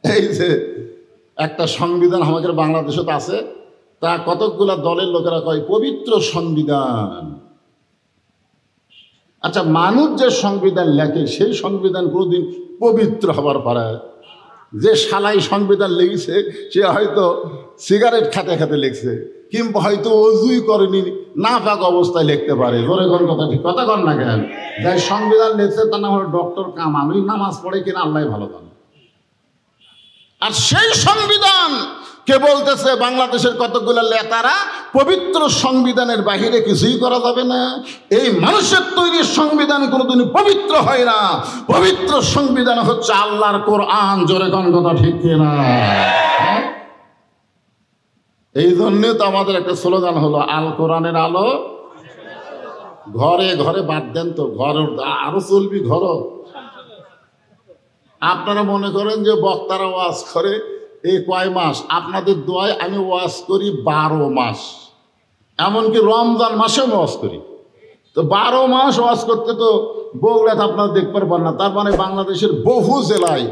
এই যে একটা সংবিধান আমাদের বাংলাদেশে তো আছে, তা কতকগুলা দলের লোকেরা কয় পবিত্র সংবিধান। আচ্ছা, মানুষ যে সংবিধান লেখে সেই সংবিধান কোনোদিন পবিত্র হবার পারে? যে শালাই সংবিধান লিখেছে সে হয়তো সিগারেট খেতে খেতে লিখছে, কিংবা হয়তো অজুই করেনি, না পাক অবস্থায় লিখতে পারে। জোরে কোন কথা, ঠিক কথা কর না কেন? যাই সংবিধান লিখছে তার নাম হলো ডক্টর কামাল, ওই নামাজ পড়ে কিনা আল্লাহ ভালো জানে। আর সেই সংবিধান কে বলতেছে বাংলাদেশের কতগুলো নেতারা পবিত্র সংবিধানের বাহিরে কিছুই করা যাবে না। এই মানুষের তৈরি সংবিধান কোনোদিন পবিত্র হয় না। পবিত্র সংবিধান হচ্ছে আল্লাহর কোরআন। জোরে কোন কথা, ঠিক কিনা? এই জন্যে তো আমাদের একটা স্লোগান হলো আল কোরআনের আলো ঘরে ঘরে। বাদ দেন তো, ঘর আরো চলবি ঘর। আপনারা মনে করেন যে বক্তারা ওয়াজ করে এই কয় মাস, আপনাদের দোয়ায় আমি ওয়াজ করি 12 মাস, এমনকি রমজান মাসেও ওয়াজ করি। তো 12 মাস ওয়াজ করতে তো বগুড়াতে আপনারা দেখতে পারবেন না। তার মানে বাংলাদেশের বহু জেলায়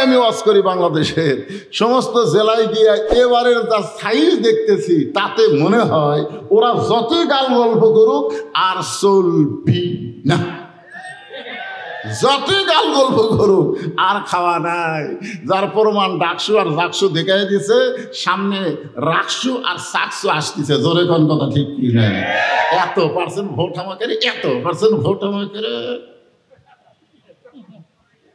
আমি ওয়াজ করি। বাংলাদেশের সমস্ত জেলায় গিয়ে এবারের যা সাইজ দেখতেছি তাতে মনে হয় ওরা যতই গাল গল্প করুক আর চলবি না, যতই গাল গল্প করুক আর খাওয়া নাই। যার প্রমাণ ডাকসু আর জাকসু দেখাই দিছে, সামনে রাকসু আর সাকসু আসতেছে। জোরে কোন কথা, ঠিক কি না? এত% ভোট আমাকে, এত% ভোট আমাকে।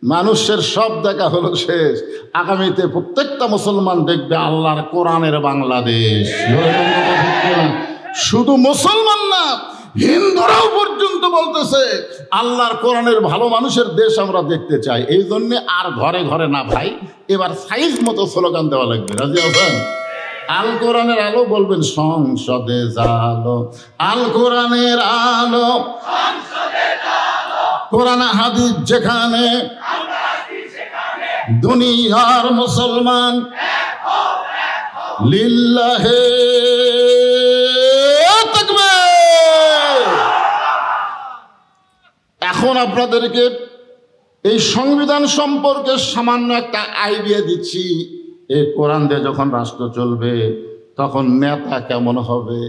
মানুষের সব দেখা হলো শেষ। আগামীতে প্রত্যেকটা মুসলমান দেখবে আল্লাহর কোরআনের বাংলাদেশ। শুধু মুসলমান না, হিন্দুরাও পর্যন্ত বলতেছে আল্লাহর কোরআনের ভালো মানুষের দেশ আমরা দেখতে চাই। এই জন্য আর ঘরে ঘরে না ভাই, এবার সাইজ মতো স্লোগান দেওয়া লাগবে। রাজি আছেন? আল কোরআনের আলো বলবেন সংসদে জালো, আল কোরআনের আলো কোরআন হাদিস যেখানে, দুনিয়ার মুসলমান লিল্লাহে তাকবীর। এখন আপনাদেরকে এই সংবিধান সম্পর্কে সামান্য একটা আইডিয়া দিচ্ছি। এই কোরআন দিয়ে যখন রাষ্ট্র চলবে তখন নেতা কেমন হবে,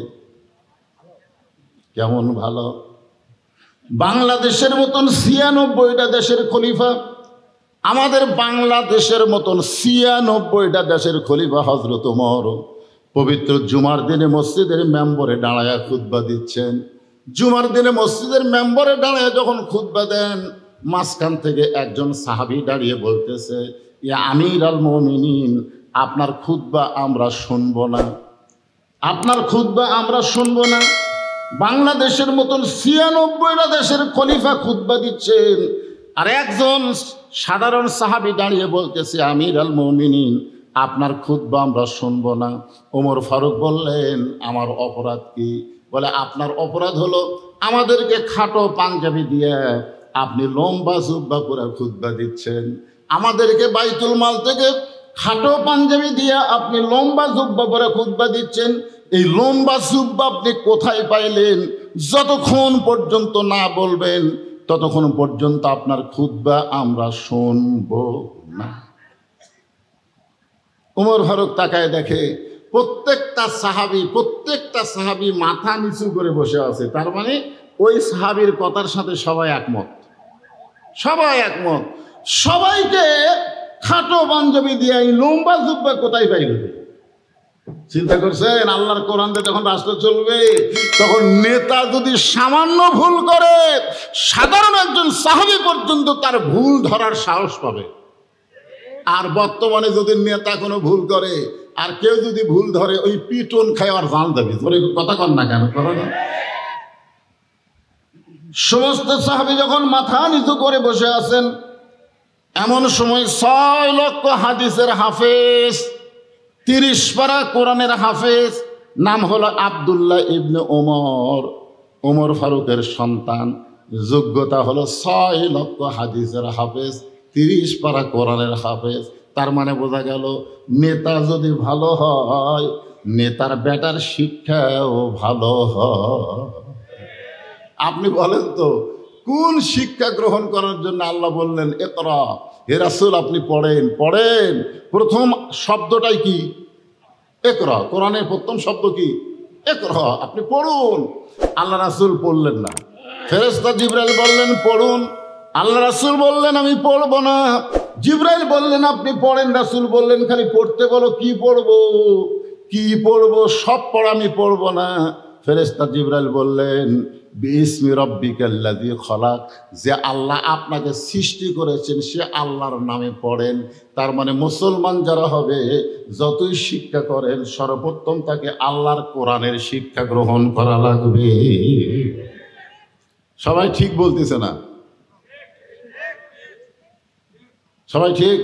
কেমন ভালো। বাংলাদেশের মতন 96টা দেশের খলিফা, আমাদের বাংলাদেশের মতন 96টা দেশের খলিফা হযরত ওমর পবিত্র জুমার দিনে মসজিদের মেম্বরে দাঁড়ায়া খুতবা দিচ্ছেন। জুমার দিনে মসজিদের মেম্বরে দাঁড়ায় যখন খুতবা দেন, মাঝখান থেকে একজন সাহাবী দাঁড়িয়ে বলতেছে, ইয়া আমির আল মুমিনিন, আপনার খুতবা আমরা শুনবো না, আপনার খুতবা আমরা শুনবো না। বাংলাদেশের মতন 96টা দেশের খলিফা খুতবা দিচ্ছেন, আর একজন সাধারণ সাহাবী দাঁড়িয়ে বলতেছে, আমির আল মুমিনিন, আপনার খুতবা আমরা শুনবো না। ওমর ফারুক বললেন, আমার অপরাধ কি? বলে, আপনার অপরাধ হলো আমাদেরকে খাটো পাঞ্জাবি দিয়ে আপনি লম্বা জুব্বা করে খুতবা দিচ্ছেন। আমাদেরকে বাইতুল মাল থেকে খাটো পাঞ্জাবি দিয়ে আপনি লম্বা জুব্বা করে খুতবা দিচ্ছেন। এই লম্বা জুব্বা আপনি কোথায় পাইলেন? যতক্ষণ পর্যন্ত না বলবেন ততক্ষণ পর্যন্ত আপনার খুতবা আমরা শুনব না। ওমর ফারুক তাকায় দেখে প্রত্যেকটা সাহাবী মাথা নিচু করে বসে আছে। তার মানে ওই সাহাবীর কথার সাথে সবাই একমত। সবাইকে খাটো পাঞ্জাবি দিয়ে এই লম্বা জুব্বা কোথায় পাইল? চিন্তা করছেন? আল্লাহর কোরআন দিয়ে যখন রাষ্ট্র চলবে তখন নেতা যদি সামান্য ভুল করে, সাধারণ একজন সাহাবী পর্যন্ত তার ভুল ধরার সাহস পাবে। আর বর্তমানে যদি নেতা কোনো ভুল করে আর কেউ যদি ভুল ধরে, ওই পিটন খায় আর জাল দেবে। ধরে কথা কন না কেন? করো না। সমস্ত সাহাবী যখন মাথা নিচু করে বসে আছেন, এমন সময় 6 লক্ষ হাদিসের হাফেজ, 30 পারা কোরআনের হাফেজ, নাম হলো আব্দুল্লাহ ইবনে ওমর ফারুকের সন্তান। যোগ্যতা হলো 6 লক্ষ হাদিসের হাফেজ, 30 পারা কোরআনের হাফেজ। তার মানে বোঝা গেল নেতা যদি ভালো হয়, নেতার বেটার শিক্ষাও ভালো হয়। আপনি বলেন তো, কোন শিক্ষা গ্রহণ করার জন্য আল্লাহ বললেন ইকরা, হে রাসূল আপনি পড়েন পড়েন। প্রথম শব্দটাই কি? ইকরা। কোরআনের প্রথম শব্দ কি? ইকরা, আপনি পড়ুন। আল্লাহ রাসূল পড়লেন না, ফেরেশতা জিবরাইল বললেন পড়ুন, আল্লাহ রাসূল বললেন আমি পড়ব না। জিবরাইল বললেন আপনি পড়েন, রাসূল বললেন খালি পড়তে বলো, কি পড়বো কি পড়বো, সব পড়া আমি পড়ব না। ফেরেশতা জিবরাইল বললেন বিসমি রাব্বিকাল্লাযী খলাক, যে আল্লাহ আপনাকে সৃষ্টি করেছেন সে আল্লাহর নামে পড়েন। তার মানে মুসলমান যারা হবে যতই শিক্ষা করেন সর্বপ্রথম তাকে আল্লাহর কোরআনের শিক্ষা গ্রহণ করা লাগবে। সবাই ঠিক বলতেছে না? সবাই ঠিক?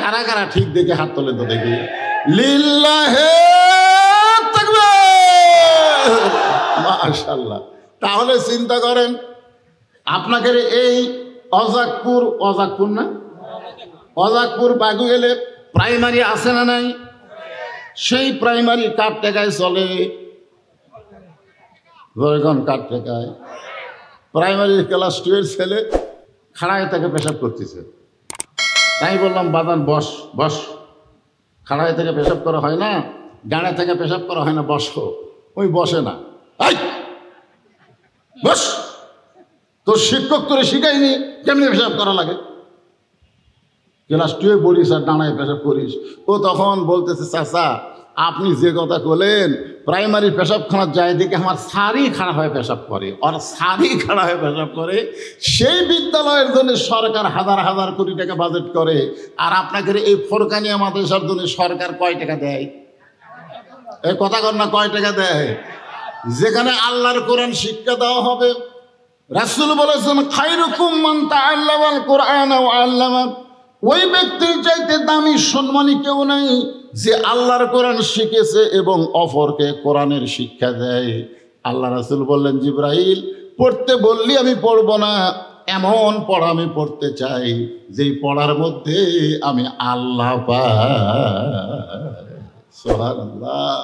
কারা কারা ঠিক দেখে হাত তোলেন তো দেখি। লিল্লাহে তাকবীর, মাশাআল্লাহ। তাহলে চিন্তা করেন আপনাকে এই অজাকপুর না, অজাকপুর বাগুয়েলে প্রাইমারি আছে না নাই? সেই প্রাইমারি কার টাকায় চলে? কার টাকায়? প্রাইমারি ক্লাস 2 এর ছেলে খাড়ায় থেকে পেশাব করতেছে। তাই বললাম বাদান বস বস, খাড়ায় থেকে পেশাব করা হয় না, গাড়া থেকে পেশাব করা হয় না, বসো। ওই বসে না, বস। তোর শিক্ষক তোরে শিখাইনি কেমনি পেশাব করা লাগে? ক্লাস 2 পড়িস আর ডানায় পেশাব করিস। ও তখন বলতেছে চাচা আপনি যে কথা বলেন, প্রাইমারি পেশাবখানার যায় দেখে আমার সারি খাড়া হয়ে পেশাব করে, আর সারি খাড়া হয়ে পেশাব করে। সেই বিদ্যালয়ের জন্য সরকার হাজার হাজার কোটি টাকা বাজেট করে, আর আপনাকে এই ফোরকানিয়া মাদ্রাসার জন্য সরকার কয় টাকা দেয়? এই কথা কর না, কয় টাকা দেয়? যেখানে আল্লাহর কোরআন শিক্ষা দেওয়া হবে। রাসূল বলেছেন খায়রুকুম মান তাআল্লামাল কোরআন ওয়া আল্লামা, ওই ব্যক্তির চাইতে দামি সম্মানী কেউ নাই যে আল্লাহর কোরআন শিখেছে এবং অপরকে কোরআনের শিক্ষা দেয়। আল্লাহ রাসূল বললেন জিবরাইল পড়তে বললি আমি পড়ব না, এমন পড়া আমি পড়তে চাই যেই পড়ার মধ্যে আমি আল্লাহ পাই। সুবহানাল্লাহ।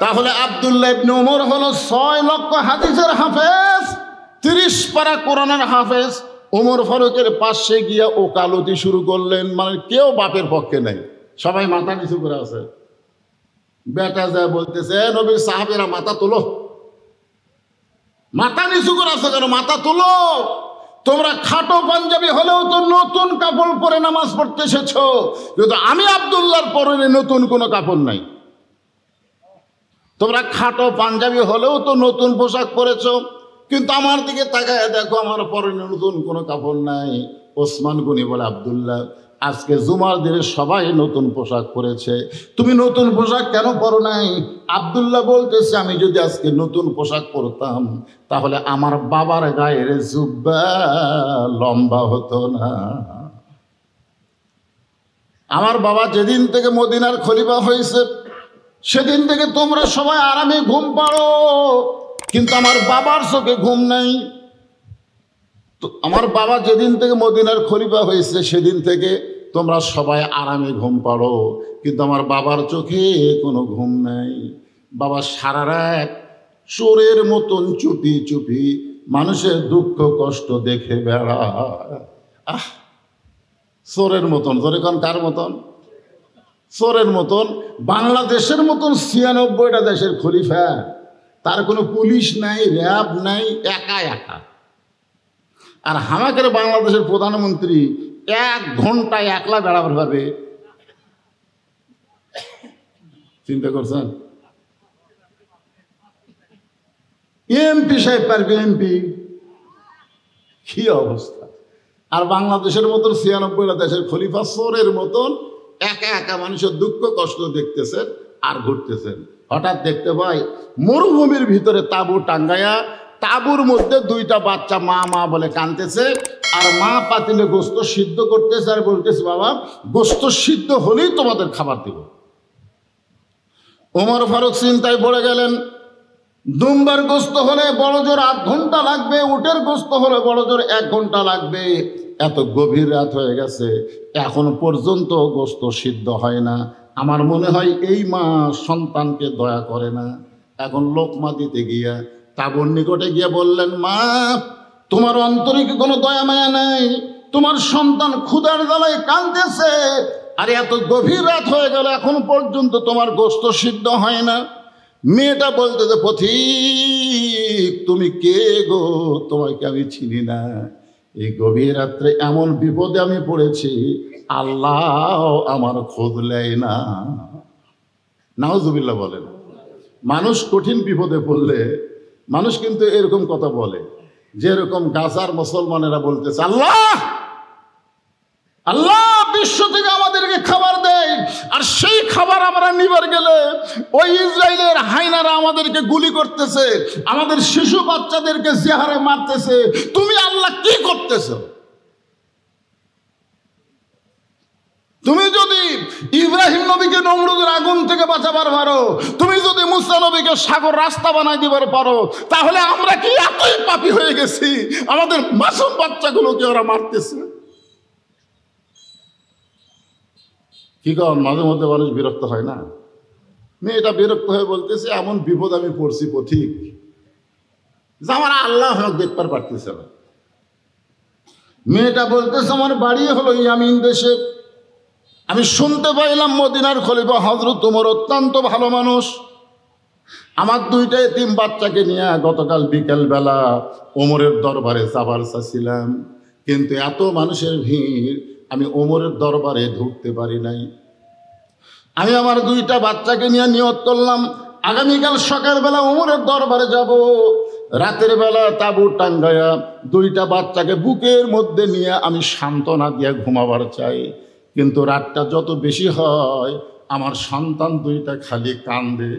তাহলে আব্দুল্লাহ ইবনে ওমর হলো 6 লক্ষ হাদিসের হাফেজ, 30 পারা কোরআনের হাফেজ। ওমর ফারুকের পাশে গিয়া ওকালতি শুরু করলেন, মানে কেউ বাপের পক্ষে নাই, সবাই মাথা নিচু করে আছে। বেটা যায় বলতেছে নবীর সাহাবীরা মাথা তোলো। মাথা নিচু করে আছে কেন? মাথা তোলো। তোমরা খাটো পাঞ্জাবি হলেও তো নতুন কাপড় পরে নামাজ পড়তে এসেছ, কিন্তু আমি আব্দুল্লাহর পরনে নতুন কোনো কাপড় নাই। তোমরা খাটো পাঞ্জাবি হলেও তো নতুন পোশাক পরেছ, কিন্তু আমার দিকে তাকায় দেখো আমার পরনে নতুন কোনো কাপড় নাই। ওসমান গনি বলে আব্দুল্লাহ আজকে জুমার দিনে সবাই নতুন পোশাক পরেছে, তুমি নতুন পোশাক কেন পরো নাই? আব্দুল্লাহ বলতেছে আমি যদি আজকে নতুন পোশাক পরতাম তাহলে আমার বাবার গায়ের জুব্বা লম্বা হতো না। আমার বাবা যেদিন থেকে মদিনার খলিফা হয়েছে সেদিন থেকে তোমরা সবাই আরামে ঘুম পাড়ো, কিন্তু আমার বাবার চোখে ঘুম নাই। তো আমার বাবা যেদিন থেকে মদিনার খলিফা হয়েছে সেদিন থেকে তোমরা সবাই আরামে ঘুম পাড়ো, কিন্তু আমার বাবার চোখে কোনো ঘুম নাই। বাবা সারা রাত চোরের মতন চুপি চুপি মানুষের দুঃখ কষ্ট দেখে বেড়ায়। চোরের মতন, ধরে কোন কার মতন? চোরের মতন। বাংলাদেশের মতন 96টা দেশের খলিফা, তার কোনো পুলিশ নাই, র্যাব নাই, একা একা। আর হামাকের বাংলাদেশের প্রধানমন্ত্রী 1 ঘন্টায় একলা বেড়াবার পারবে? চিন্তা করছেন? এমপি সাহেব পারবে? এমপি কি অবস্থা! আর বাংলাদেশের মতন 96টা দেশের খলিফা চোরের মতন একা একা মানুষের দুঃখ কষ্ট দেখতেছেন আর ঘুরতেছেন। হঠাৎ দেখতে পাই মরুভূমির ভিতরে তাঁবু টাঙ্গায়া, তাঁবুর মধ্যে 2টা বাচ্চা মা মা বলে কাঁদতেছে, আর মা পাতিলে গোস্ত সিদ্ধ করতেছে আর বলতেছে বাবা গোস্ত সিদ্ধ হলেই তোমাদের খাবার দেব। ওমর ফারুক চিন্তায় পড়ে গেলেন, দুম্বার গোস্ত হলে বড় জোর 8 ঘন্টা লাগবে, উটের গোস্ত হলে বড় জোর 1 ঘন্টা লাগবে। এত গভীর রাত হয়ে গেছে, এখন পর্যন্ত গোস্ত সিদ্ধ হয় না। আমার মনে হয় এই মা সন্তানকে দয়া করে না। এখন লোকমা দিতে গিয়া তাবুর নিকটে গিয়ে বললেন, মা তোমার অন্তরে কি কোনো দয়া মায়া নাই? তোমার সন্তান ক্ষুধার জ্বালায় কাঁদতেছে, আর এত গভীর রাত হয়ে গেল এখন পর্যন্ত তোমার গোশত সিদ্ধ হয় না। মেয়েটা বলতেছে, পথিক তুমি কে গো? তোমাকে আমি চিনি না। এই গভীর রাত্রে এমন বিপদে আমি পড়েছি, আল্লাহ আমার খোঁজ নেয় না। নাউজুবিল্লাহ বলেন। মানুষ কঠিন বিপদে পড়লে মানুষ কিন্তু এরকম কথা বলে, যেরকম গাজার মুসলমানেরা বলতেছে, আল্লাহ আল্লাহ বিশ্ব থেকে আমাদেরকে খাবার দেয়, আর সেই খাবার আমরা নিবার গেলে ওই ইসরায়েলের হাইনারা আমাদেরকে গুলি করতেছে, আমাদের শিশু বাচ্চাদেরকে যে হারে মারতেছে, তুমি আল্লাহ কি করতেছো? তুমি যদি ইব্রাহিম নবীকে নমরুদের আগুন থেকে বাঁচাবার পারো, তুমি যদি মুসা নবীকে সাগর রাস্তা বানাই দিবার পারো, তাহলে আমরা কি এতই পাপী হয়ে গেছি আমাদের মাসুম বাচ্চাগুলোকে ওরা মারতেছে? কি কারণ মাঝে মধ্যে মানুষ বিরক্ত হয় না? মেয়েটা বিরক্ত হয়ে বলতেছে, এমন বিপদ আমি পড়ছি পথিক, যে আমার আল্লাহ দেখতে পারতেছে না। মেয়েটা বলতেছে, আমার বাড়ি হলো ইয়ামিন দেশে, আমি শুনতে পাইলাম মদিনার খলিফা হযরত ওমর অত্যন্ত ভালো মানুষ। আমার দুইটা এতিম বাচ্চাকে নিয়ে গতকাল বিকেল বেলা ওমরের দরবারে যাবার চাচ্ছিলাম, কিন্তু এত মানুষের ভিড় আমি ওমরের দরবারে ঢুকতে পারি নাই। আমি আমার দুইটা বাচ্চাকে নিয়ে নিয়ত করলাম, আগামীকাল সকালবেলা ওমরের দরবারে যাব। রাতের বেলা তাঁবু টাঙ্গায়া দুইটা বাচ্চাকে বুকের মধ্যে নিয়ে আমি সান্ত্বনা দিয়ে ঘুমাবার চাই, কিন্তু রাতটা যত বেশি হয় আমার সন্তান দুইটা খালি কান্দে,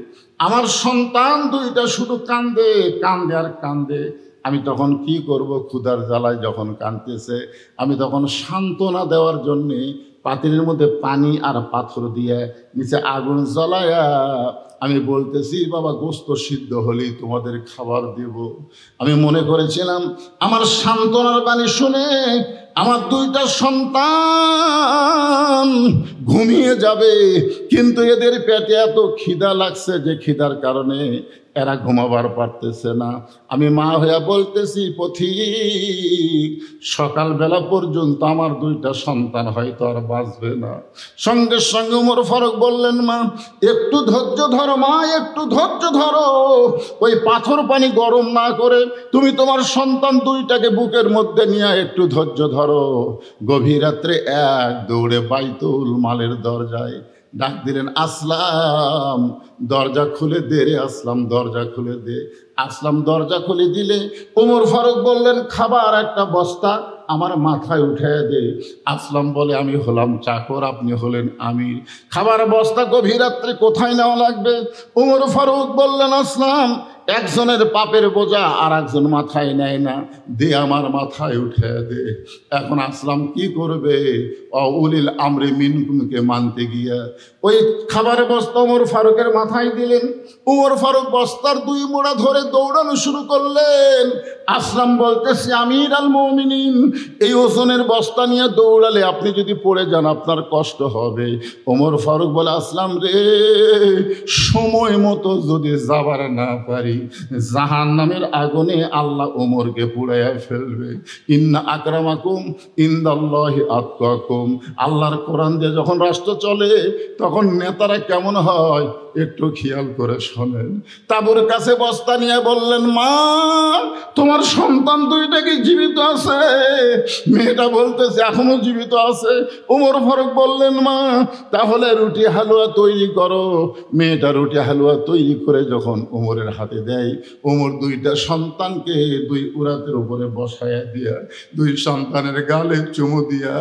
আমার সন্তান দুইটা শুধু কান্দে কান্দে আর কান্দে। আমি তখন কি করব? ক্ষুধার জ্বালায় যখন কাঁদতেছে, আমি তখন সান্ত্বনা দেওয়ার জন্যে পাতিলের মধ্যে পানি আর পাথর দিয়ে নিচে আগুন জ্বলায়া আমি বলতেছি, বাবা গোশত সিদ্ধ হলেই তোমাদের খাবার দেব। আমি মনে করেছিলাম আমার সান্ত্বনার বাণী শুনে আমার দুইটা সন্তান ঘুমিয়ে যাবে, কিন্তু এদের পেটে এত খিদা লাগছে যে খিদার কারণে এরা ঘুমাবার পারতেছে না। আমি মা হইয়া বলতেছি, পথিক সকালবেলা পর্যন্ত আমার দুইটা সন্তান হয়তো আর বাঁচবে না। সঙ্গে সঙ্গে ওমর ফারুক বললেন, মা একটু ধৈর্য ধরো, মা একটু ধৈর্য ধরো, ওই পাথর পানি গরম না করে তুমি তোমার সন্তান দুইটাকে বুকের মধ্যে নিয়ে একটু ধৈর্য ধরো। গভীর রাত্রে এক দৌড়ে বাইতুল মালের দরজায় ডাক দিলেন, আসলাম দরজা খুলে দে রে আসলাম, দরজা খুলে দে। আসলাম দরজা খুলে দিলে ওমর ফারুক বললেন, খাবার একটা বস্তা আমার মাথায় উঠে দে। আসলাম বলে, আমি হলাম চাকর, আপনি হলেন আমির, খাবার বস্তা গভীর রাত্রে কোথায় নেওয়া লাগবে? ওমর ফারুক বললেন, আসলাম একজনের পাপের বোঝা আর একজন মাথায় নেয় না, দে আমার মাথায় উঠে দে। এখন আসলাম কি করবে? উলিল আমরে মিনকুমকে মানতে গিয়া ওই খাবারের বস্তা ওমর ফারুকের মাথায় দিলেন। ওমর ফারুক বস্তার দুই মোড়া ধরে দৌড়ানো শুরু করলেন। আসলাম বলতেছে, আমির আল মুমিনিন, এই ওজনের বস্তা নিয়ে দৌড়ালে আপনি যদি পড়ে যান আপনার কষ্ট হবে। ওমর ফারুক বলে, আসলাম রে, সময় মতো যদি যাবার না পারি জাহান্নামের আগুনে আল্লাহ ওমরকে পুড়াইয়া ফেলবে। ইন্না আকরামাকুম ইনদাল্লাহি আতকাকুম। আল্লাহর কোরআন দিয়ে যখন রাষ্ট্র চলে তখন নেতারা কেমন হয় একটু খেয়াল করে শোনেন। তাবুর কাছে বস্তা নিয়ে বললেন, মা তোমার সন্তান দুইটা কি জীবিত আছে? মেয়েটা বলতেছে, এখনো জীবিত আছে। ওমর ফারুক বললেন, মা তাহলে রুটি হালুয়া তৈরি করো। মেয়েটা রুটি হালুয়া তৈরি করে যখন ওমরের হাতে দেয়, ওমর দুইটা সন্তানকে দুই উরাতের উপরে বসায়া দিয়া দুই সন্তানের গালে চুমু দিয়া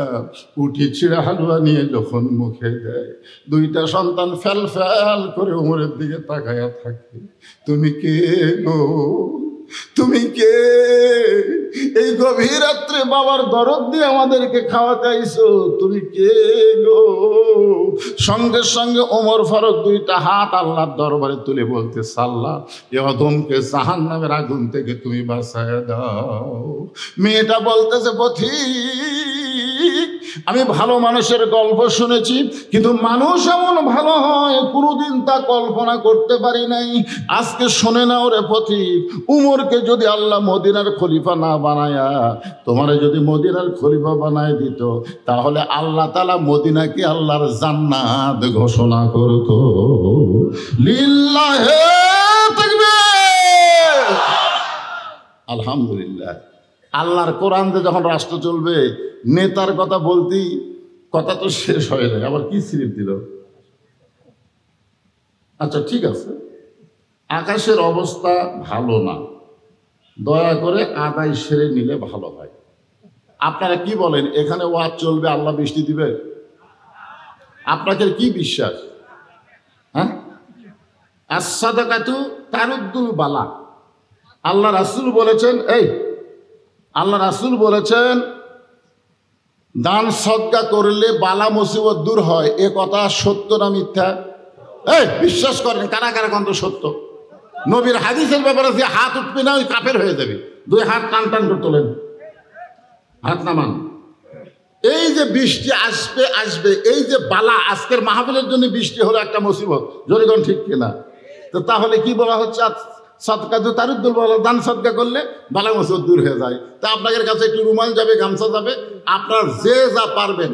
উঠি ছিঁড়া হালুয়া নিয়ে যখন মুখে দেয়, দুইটা সন্তান ফ্যাল ফ্যাল করে ওমরের দিকে তাকায়া থাকে। তুমি কে গো? তুমি কে? এই গভীর রাত্রে বাবার দরদ দিয়ে আমাদেরকে খাওয়াতে আইছো, তুমি কে গো? সঙ্গে সঙ্গে ওমর ফারুক দুইটা হাত আল্লাহর দরবারে তুলে বলতেছে, আল্লাহ এ অধমকে জাহান্নামের আগুন থেকে তুমি বাঁচায় দাও। মেয়েটা বলতেছে, পথিক আমি ভালো মানুষের গল্প শুনেছি, কিন্তু মানুষ এমন ভালো হয় কোনোদিন তা কল্পনা করতে পারি নাই। আজকে শুনে নাও রে পথিক, উমরকে যদি আল্লাহ মদিনার খলিফা না বানায়া তোমারে যদি মদিনার খলিফা বানায় দিত, তাহলে আল্লাহ তাআলা মদিনাকে আল্লাহর জান্নাত ঘোষণা করত। লিল্লাহে তাকবীর, আলহামদুলিল্লাহ। আল্লাহর কোরআন দিয়ে যখন রাষ্ট্র চলবে, নেতার কথা বলতেই কথা তো শেষ হয়ে যায়, আবার কি স্লিপ দিল। আচ্ছা ঠিক আছে, আকাশের অবস্থা ভালো না, দয়া করে আদায় সেরে নিলে ভালো হয়। আপনারা কি বলেন, এখানে ওয়াজ চলবে, আল্লাহ বৃষ্টি দিবে? আপনাদের কি বিশ্বাস? হ্যাঁ, as-সাদাকাতু তারুদ্দুল বালা। আল্লাহ রাসূল বলেছেন, আল্লাহ রাসূল বলেছেন দান সদকা করলে বালা মুসিবত দূর হয়। এ কথা সত্য না মিথ্যা? বিশ্বাস করেন কারা কারা? কত সত্য। নবীর হাদিসের ব্যাপারে যে হাত উঠবে না ওই কাফের হয়ে যাবে। দুই হাত টান টান করে তোলেন, হাত নামান। এই যে বৃষ্টি আসবে আসবে, এই যে বালা, আজকের মাহফিলের জন্য বৃষ্টি হলো একটা মুসিবত, জনগণ ঠিক কিনা? তো তাহলে কি বলা হচ্ছে? সদকা তো তারুদ্দুল বালা, দান সদকা করলে বালা মুসিবত দূর হয়ে যায়। তা আপনাদের কাছে একটু রুমাল যাবে, গামছা যাবে, আপনার যে যা পারবেন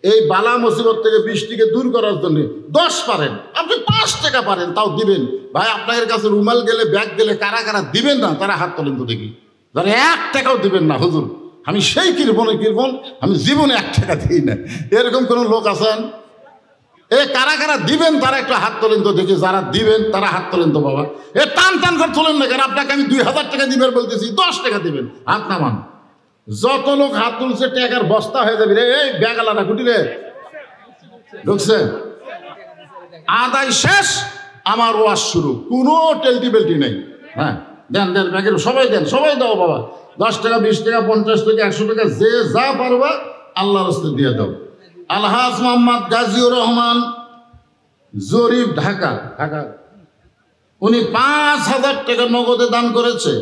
এই বালা মুসিবত থেকে বৃষ্টিকে দূর করার জন্য 10 পারেন, আপনি 5 টাকা পারেন তাও দিবেন। ভাই আপনাদের কাছে রুমাল গেলে, ব্যাগ গেলে কারা কারা দিবেন না তারা হাত তোলেন তো দেখি। যারা 1 টাকাও দিবেন না, হুজুর আমি সেই কৃপণ, আমি জীবনে 1 টাকা দিই না, এরকম কোনো লোক আছেন? কারা কারা দিবেন তারা একটু হাত তোলেন তো দেখি। যারা দিবেন তারা হাত তোলেন তো বাবা। টান টান করে তোলেন না কেন? আপনাকে আমি 2000 টাকা দিবেন বলতেছি, 10 টাকা দিবেন, হাত নামান। যত লোক হাত তুলছে টাকার বস্তা হয়ে যাবে রে। এই ব্যাগ আলাদা কুটিরে ঢুকছে, আদায় শেষ, আমার ওয়াজ শুরু, কোনো টেলটি বেল্টি নেই। হ্যাঁ দেন দেন, ব্যাগের সবাই দেন, সবাই দাও বাবা। 10 টাকা, 20 টাকা, 50 টাকা, 100 টাকা, যে যা পারবা আল্লাহর রাস্তে দিয়ে দাও। আলহাজ মোহাম্মদ গাজীউর রহমান জরিফ, ঢাকা, উনি 5000 টাকা নগদে দান করেছে।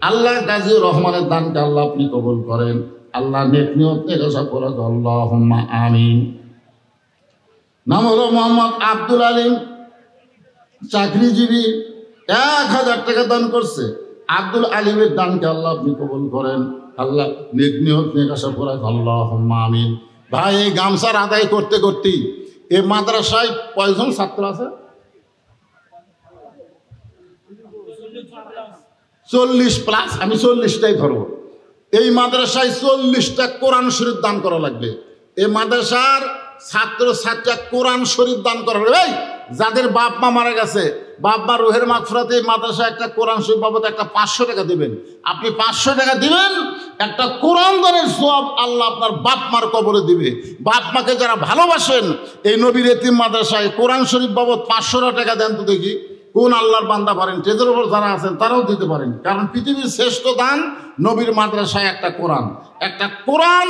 আল্লাহ গাজীউর রহমানের দানকে আল্লাহ আপনি কবুল করেন, আল্লাহ নেক নিয়ত নেকাশা করে, আল্লাহুম্মা আমিন। নাম হলো মোহাম্মদ আব্দুল আলিম, চাকরিজীবী, 1000 টাকা দান করছে। আব্দুল আলিমের দানকে আল্লাহ আপনি কবুল করেন, আল্লাহ নেক নিয়ত নেকাশা করে, আল্লাহুম্মা আমিন। ভাই এই গামছার আদায় করতে করতেই এই মাদ্রাসায় কয়জন ছাত্র আছে? 40+। আমি 40টাই ধরবো। এই মাদ্রাসায় 40টা কোরআন শরীফ দান করা লাগবে। এই মাদ্রাসার ছাত্র ছাত্রীরা কোরআন শরীফ দান করা লাগবে। যাদের বাপ মা মারা গেছে, বাপ মা রুহের মাগফিরাতে এই মাদ্রাসায় একটা কোরআন শরীফ বাবদ একটা 500 টাকা দিবেন। আপনি 500 টাকা দিবেন, একটা কোরআন দানের সওয়াব আল্লাহ আপনার বাপ মার কবরে দিবে। বাপ মাকে যারা ভালোবাসেন এই নবীর এতিম মাদ্রাসায় কোরআন শরীফ বাবদ 500 টাকা দেন তো দেখি। কোন আল্লাহর বান্দা পারেন? স্টেজের উপর যারা আছেন তারাও দিতে পারেন, কারণ পৃথিবীর শ্রেষ্ঠ দান নবীর মাদ্রাসায় একটা কোরআন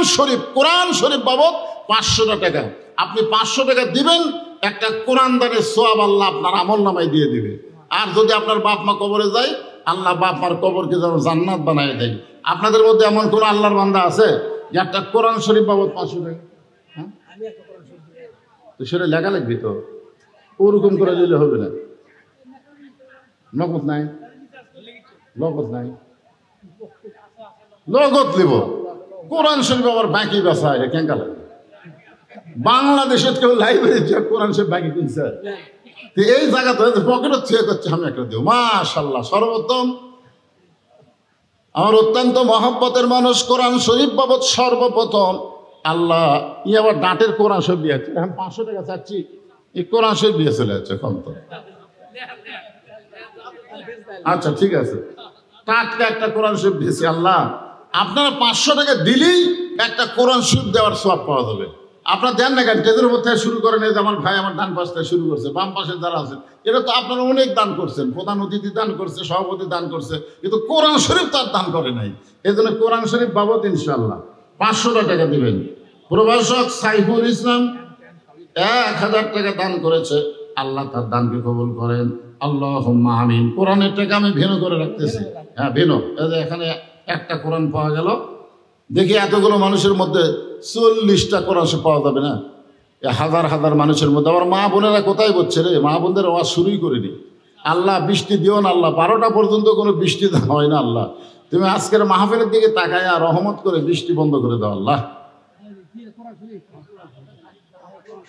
শরীফ বাবদ 500 টাকা। আপনি 500 টাকা দিবেন, একটা কোরআন দানের সওয়াব আল্লাহ আপনার আমলনামায় দিয়ে দিবে। আর যদি আপনার বাপ মা কবরে যায়, আল্লাহ বাপ মার কবরকে যেন জান্নাত বানায় দেয়। আপনাদের মধ্যে এমন কোন আল্লাহর বান্দা আছে যে একটা কোরআন শরীফ বাবদ 500 টাকা? হ্যাঁ, তো সেটা লেখা লাগবে তো, ওরকম করে দিলে হবে না। নগদ নাই, নগদ নিব। কোরআন শরীফ আবার বাকি বেচা, এটা কেঙ্কা লাগে? বাংলাদেশের কেউ লাইব্রেরি কোরআন শরীফ বাকি কিনছে? এই জায়গাতে পকেটও চেয়ে করছে, আমি একটা দেব। মাশাআল্লাহ, সর্বোত্তম, আমার অত্যন্ত মহব্বতের মানুষ। কোরআন শরীফ বাবদ সর্বপ্রথম আল্লাহ আবার ডাঁটের কোরআন শরীফ দিয়েছে। এখন 500 টাকা চাচ্ছি, এই কোরআন শরীফ দিয়ে চলে যাচ্ছে কম তো। আচ্ছা ঠিক আছে, টাটকা একটা কোরআন শরীফ দিয়েছি। আল্লাহ আপনারা 500 টাকা দিলেই একটা কোরআন শরীফ দেওয়ার সওয়াব পাওয়া যাবে। আপনারা দেন না কেন? টেজের উপর থেকে শুরু করেন, এই যে আমার ভাই আমার ডান পাশ থেকে শুরু করছে, বাম পাশে যারা আছেন, এটা তো আপনারা অনেক দান করছেন। প্রধান অতিথি দান করছে, সভাপতি দান করছে, কিন্তু কোরআন শরীফ তার দান করে নাই। এই জন্য কোরআন শরীফ বাবদ ইনশাআল্লাহ 500 টাকা দিবেন। প্রভাষক সাইফুল ইসলাম 1000 টাকা দান করেছে, আল্লাহ তার দানকে কবুল করেন, আল্লাহুম্মা আমিন। কোরআনের টাকা আমি ভেনো করে রাখতেছি। হ্যাঁ ভেনো, এই যে এখানে একটা কোরআন পাওয়া গেল, দেখি এতগুলো মানুষের মধ্যে 40টা কোরআন শরীফ পাওয়া যাবে না? হাজার হাজার মানুষের মধ্যে আমার মা বোনেরা কোথায় বলছে রে? মা বোনদের আওয়াজ শুরুই করিনি। আল্লাহ বৃষ্টি দিও না আল্লাহ, 12টা পর্যন্ত কোনো বৃষ্টি হয় না আল্লাহ। তুমি আজকের মাহফিলের দিকে তাকায় আর রহমত করে বৃষ্টি বন্ধ করে দাও আল্লাহ।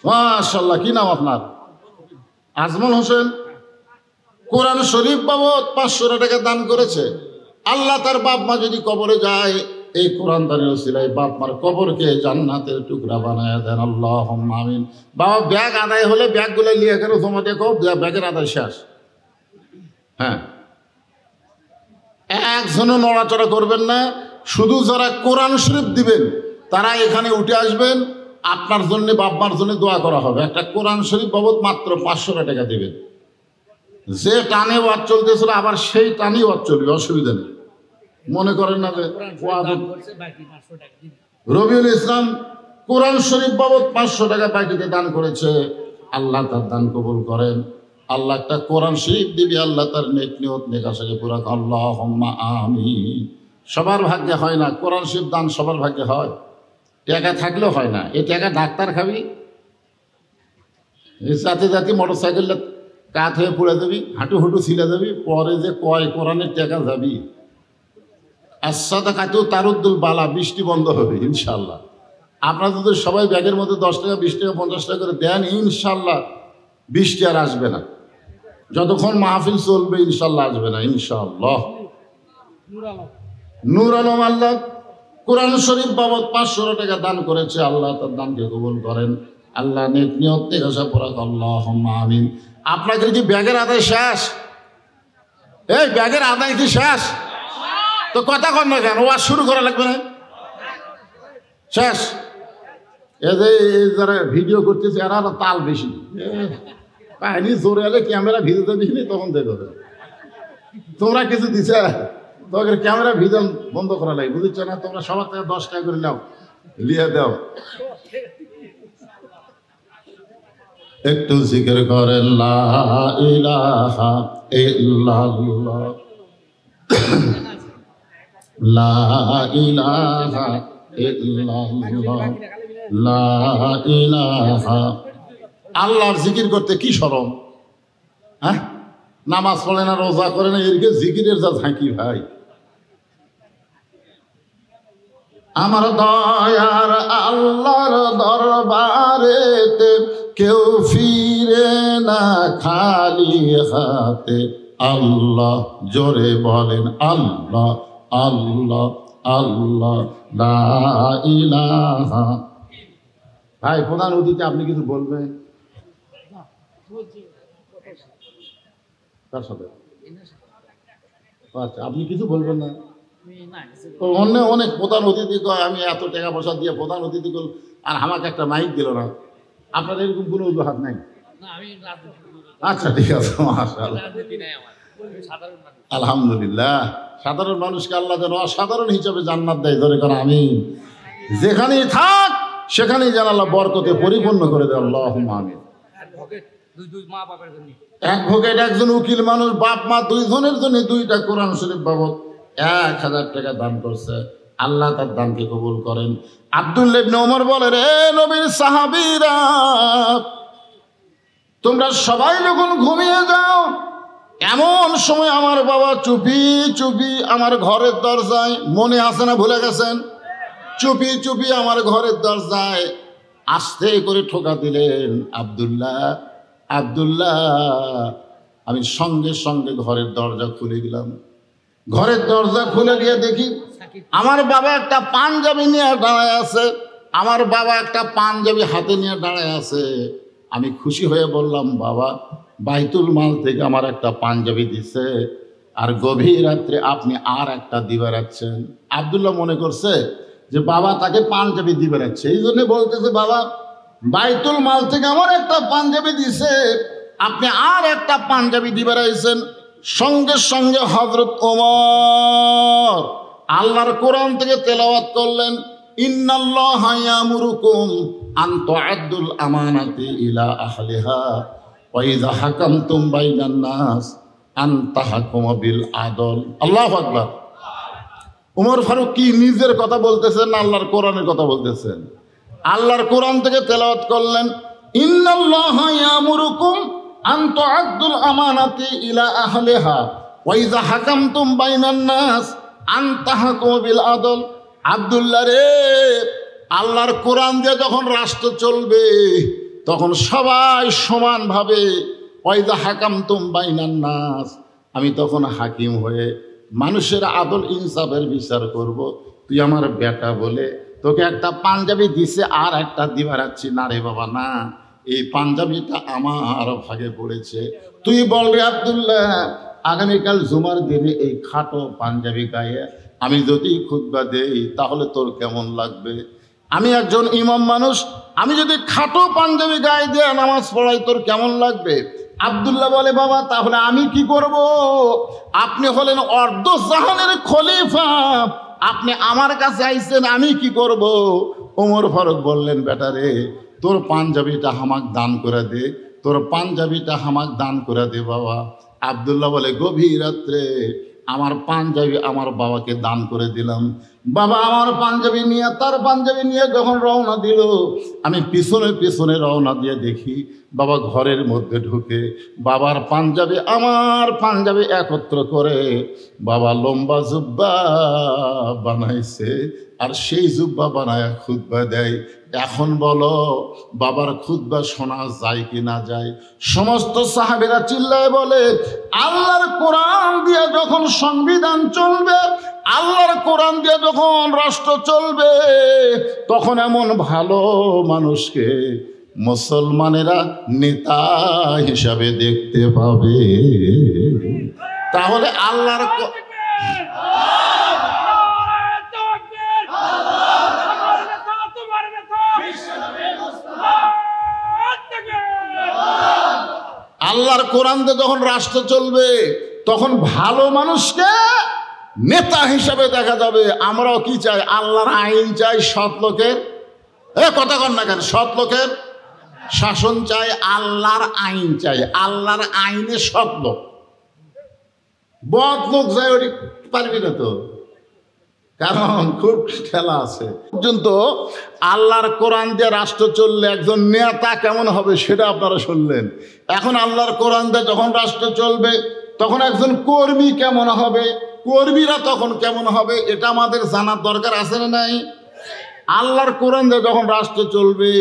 মাশাআল্লাহ, কি নাম আপনার? আজমল হোসেন। কোরআন শরীফ বাবদ 500 টাকা দান করেছে। আল্লাহ তার বাপ মা যদি কবরে যায়, এই কোরআন দানের ওসিলায় বাপ মার কবরকে জান্নাতের টুকরা বানায় দেন, আল্লাহুম্মা আমিন। বাবা ব্যাগ আদায় হলে ব্যাগগুলো নিয়ে কেন জমা দেখো, ব্যাগের আদায় শেষ। হ্যাঁ, একজনও নড়াচড়া করবেন না। শুধু যারা কোরআন শরীফ দিবেন তারা এখানে উঠে আসবেন, আপনার জন্য বাপ মার জন্য দোয়া করা হবে। একটা কোরআন শরীফ বাবদ মাত্র 500 টাকা দেবেন। যে টানে ওয়াজ চলতেছিল আবার সেই টানেই ওয়াজ চলবে, অসুবিধা নেই। মনে করেন না যে রবিউল ইসলাম কোরআন শরীফ বাবদ 500 টাকা বাকিতে দান করেছে। আল্লাহ তার দান কবুল করেন। আল্লাহ একটা কোরআন শরীফ দিবি, আল্লাহ তার নেক নিয়ত নেক আশাকে পুরা করেন, আল্লাহুম্মা আমিন। সবার ভাগ্যে হয় না, কোরআন শরীফ দান সবার ভাগ্যে হয়। টাকা থাকলেও হয় না। এই টাকা ডাক্তার খাবি, যাতে যাতে মোটর সাইকেলটা কাত হয়ে পড়ে যাবি, হাঁটু হুটু ছিলে যাবি, পরে যে কয় কোরআনের টাকা যাবি। আসাদাকাতু তারুদ্দুল বালা, বৃষ্টি বন্ধ হবে ইনশাল্লাহ। আপনারা যদি সবাই ব্যাগের মধ্যে 10 টাকা 20 টাকা 50 টাকা করে দেন, ইনশাল্লাহ বৃষ্টি আর আসবে না। যতক্ষণ মাহফিল চলবে ইনশাল্লাহ আসবে না ইনশাআল্লাহ। নূর আলম আল্লাহ কোরআন শরীফ বাবদ 500 টাকা দান করেছে। আল্লাহ তার দানকে কবুল করেন। আল্লাহ নেক নিয়ত নেক আশা পুরা করেন, আল্লাহুম্মা আমিন। আপনাদের কি ব্যাগের আদায় শেষ? এই ব্যাগের আদায় কি শেষ? তো কথা কন না কেন? ওয়াজ শুরু করা লাগবে না? শেষ? এই যে যারা ভিডিও করতেছে এরা তাল বেশি, কাহিনী জোরে এলে ক্যামেরা ভিডিওতে দিখিনি তখন দেখো। তোমরা কিছু দিছে, তোকে ক্যামেরা ভিডিও বন্ধ করা লাগে, বুঝছ না? তোমরা সবার থেকে 10 টাকা করে নাও, লিয়ে দাও। একটু জিকির করেন লা ইলাহা ইল্লাল্লাহ, লা ইলাহা ইল্লাল্লাহ, লা ইলাহা। আল্লাহর জিকির করতে কি শরম? হ্যাঁ, নামাজ পড়ে না, রোজা করে না, এদিকে জিকিরের যা ঝাঁকি ভাই। আমার দয়ার আল্লাহর দরবারেতে কেউ ফিরে না খালি হাতে। আল্লাহ, জোরে বলেন আল্লাহ আল্লাহ আল্লাহ, লা ইলাহা। ভাই প্রধান অতিথি, আপনি কিছু বলবেন? তার সাথে আচ্ছা, আপনি কিছু বলবেন না? অন্য অনেক প্রধান অতিথি কয় আমি এত টাকা পয়সা দিয়ে প্রধান অতিথি করল আর আমাকে একটা মাইক দিল না। আপনার এরকম কোনো অজুহাত নাই? আচ্ছা ঠিক আছে, মাশাআল্লাহ, আলহামদুলিল্লাহ। সাধারণ মানুষকে আল্লাহ যেন অসাধারণ হিসাবে জান্নাত দেয়, ধরে করেন আমিন। যেখানেই থাক সেখানেই যেন আল্লাহ বরকতে পরিপূর্ণ করে দেয়, আল্লাহুম্মা আমিন। অ্যাডভোকেট একজন উকিল মানুষ, বাপ মা 2 জনের জন্য 2টা কোরআন শরীফ বাবদ 1000 টাকা দান করছে। আল্লাহ তার দানকে কবুল করেন। আব্দুল্লাহ ইবনে ওমর বলে, রে নবীর সাহাবীরা, তোমরা সবাই যখন ঘুমিয়ে যাও, এমন সময় আমার বাবা চুপি চুপি আমার ঘরের দরজায়, মনে আছে না ভুলে গেছেন? চুপি চুপি আমার ঘরের দরজায় আস্তে করে ঠোকা দিলেন, আব্দুল্লাহ আব্দুল্লাহ। আমি সঙ্গে সঙ্গে ঘরের দরজা খুলে দিলাম। ঘরের দরজা খুলে দিয়ে দেখি আমার বাবা একটা পাঞ্জাবি নিয়ে দাঁড়ায় আছে। আমার বাবা একটা পাঞ্জাবি হাতে নিয়ে দাঁড়ায় আছে। আমি খুশি হয়ে বললাম, বাবা বাইতুল মাল থেকে আমার একটা পাঞ্জাবি দিছে, আর গভীর রাত্রে আপনি আর একটা দিবে রাখছেন। আব্দুল্লাহ মনে করছে যে বাবা তাকে পাঞ্জাবি দিবে রাখছে, এই জন্য বলতেছে, বাবা বাইতুল মাল থেকে আমার একটা পাঞ্জাবি দিছে, আপনি আর একটা পাঞ্জাবি দিবে রাখছেন। সঙ্গে সঙ্গে হযরত ওমর আল্লাহর কোরআন থেকে তেলাওয়াত করলেন, ইন্নাল্লাহা ইয়ামুরুকুম আন তুআদ্দুল আমানাতি ইলা আহলিহা ওয়া ইযা হাকামতুম বাইনান নাস আন তাহকুমু বিল আদল। আল্লাহু আকবার। উমর ফারুক কি নিজের কথা বলতেছেন না আল্লাহর কোরআনের কথা বলতেছেন? আল্লাহর কোরআন থেকে তেলাওয়াত করলেন, ইন্নাল্লাহা ইয়ামুরুকুম আন তুআদ্দুল আমানাতি ইলা আহলিহা ওয়া ইযা হাকামতুম বাইনান নাস আন তাহকুমু বিল আদল। আব্দুল্লাহ রে, আল্লাহর কোরআন দিয়ে যখন রাষ্ট্র চলবে তখন সবাই সমানভাবে, ওয়া ইযা হাকামতুম বাইনান নাস, আমি তখন হাকিম হয়ে মানুষের আদল ইনসাফের বিচার করব। তুই আমার বেটা বলে তোকে একটা পাঞ্জাবি দিছে আর একটা দিবারাচ্ছি না রে বাবা, না, এই পাঞ্জাবিটা আমার ভাগে পড়েছে। তুই বল রে আব্দুল্লাহ, আগামীকাল জুমার দিনে এই খাটো পাঞ্জাবি গায়ে আমি যদি খুতবা দেই তাহলে তোর কেমন লাগবে? আমি একজন ইমাম মানুষ, আমি যদি খাটো পাঞ্জাবি গায়ে দিয়ে নামাজ পড়াই তোর কেমন লাগবে? আব্দুল্লাহ বলে, বাবা তাহলে আমি কি করব? আপনি হলেন অর্ধ জাহানের খলিফা, আপনি আমার কাছে আইছেন, আমি কি করব? ওমর ফারুক বললেন, বেটা রে, তোর পাঞ্জাবিটা হামাক দান করে দে, তোর পাঞ্জাবিটা হামাক দান করে দে বাবা। আব্দুল্লাহ বলে, গভীর রাত্রে আমার পাঞ্জাবি আমার বাবাকে দান করে দিলাম। বাবা আমার পাঞ্জাবি নিয়ে, তার পাঞ্জাবি নিয়ে যখন রওনা দিল, আমি পিছনে পিছনে রওনা দিয়ে দেখি বাবা ঘরের মধ্যে ঢুকে বাবার পাঞ্জাবি আমার পাঞ্জাবি একত্র করে বাবা লম্বা জুব্বা বানাইছে, আর সেই জুব্বা বানায় খুতবা দেয়। এখন বলো বাবার খুতবা শোনা যায় কি না যায়? সমস্ত সাহাবীরা চিল্লায় বলে, আল্লাহর কোরআন দিয়ে যখন সংবিধান চলবে, আল্লাহর কোরআন দিয়ে যখন রাষ্ট্র চলবে, তখন এমন ভালো মানুষকে মুসলমানেরা নেতা হিসাবে দেখতে পাবে। তাহলে আল্লাহর আল্লাহর কোরআন দিয়ে যখন রাষ্ট্র চলবে তখন ভালো মানুষকে নেতা হিসাবে দেখা যাবে। আমরাও কি চাই? আল্লাহর আইন চাই, সৎ লোকের কথা কন না কেন, সৎ লোকের শাসন চাই, আল্লাহর আইন চাই, আল্লাহর আইনে সৎ লোক। বদ লোক যায় ওটি পারবি না তো, কারণ খুব ঠেলা আছে। পর্যন্ত আল্লাহর কোরআন দিয়ে রাষ্ট্র চললে একজন নেতা কেমন হবে সেটা আপনারা শুনলেন। এখন আল্লাহর কোরআন দিয়ে যখন রাষ্ট্র চলবে তখন একজন কর্মী কেমন হবে, কর্মীরা তখন কেমন হবে, এটা আমাদের জানার দরকার আছে না নাই? আল্লাহর কোরআন দিয়ে যখন রাষ্ট্র চলবে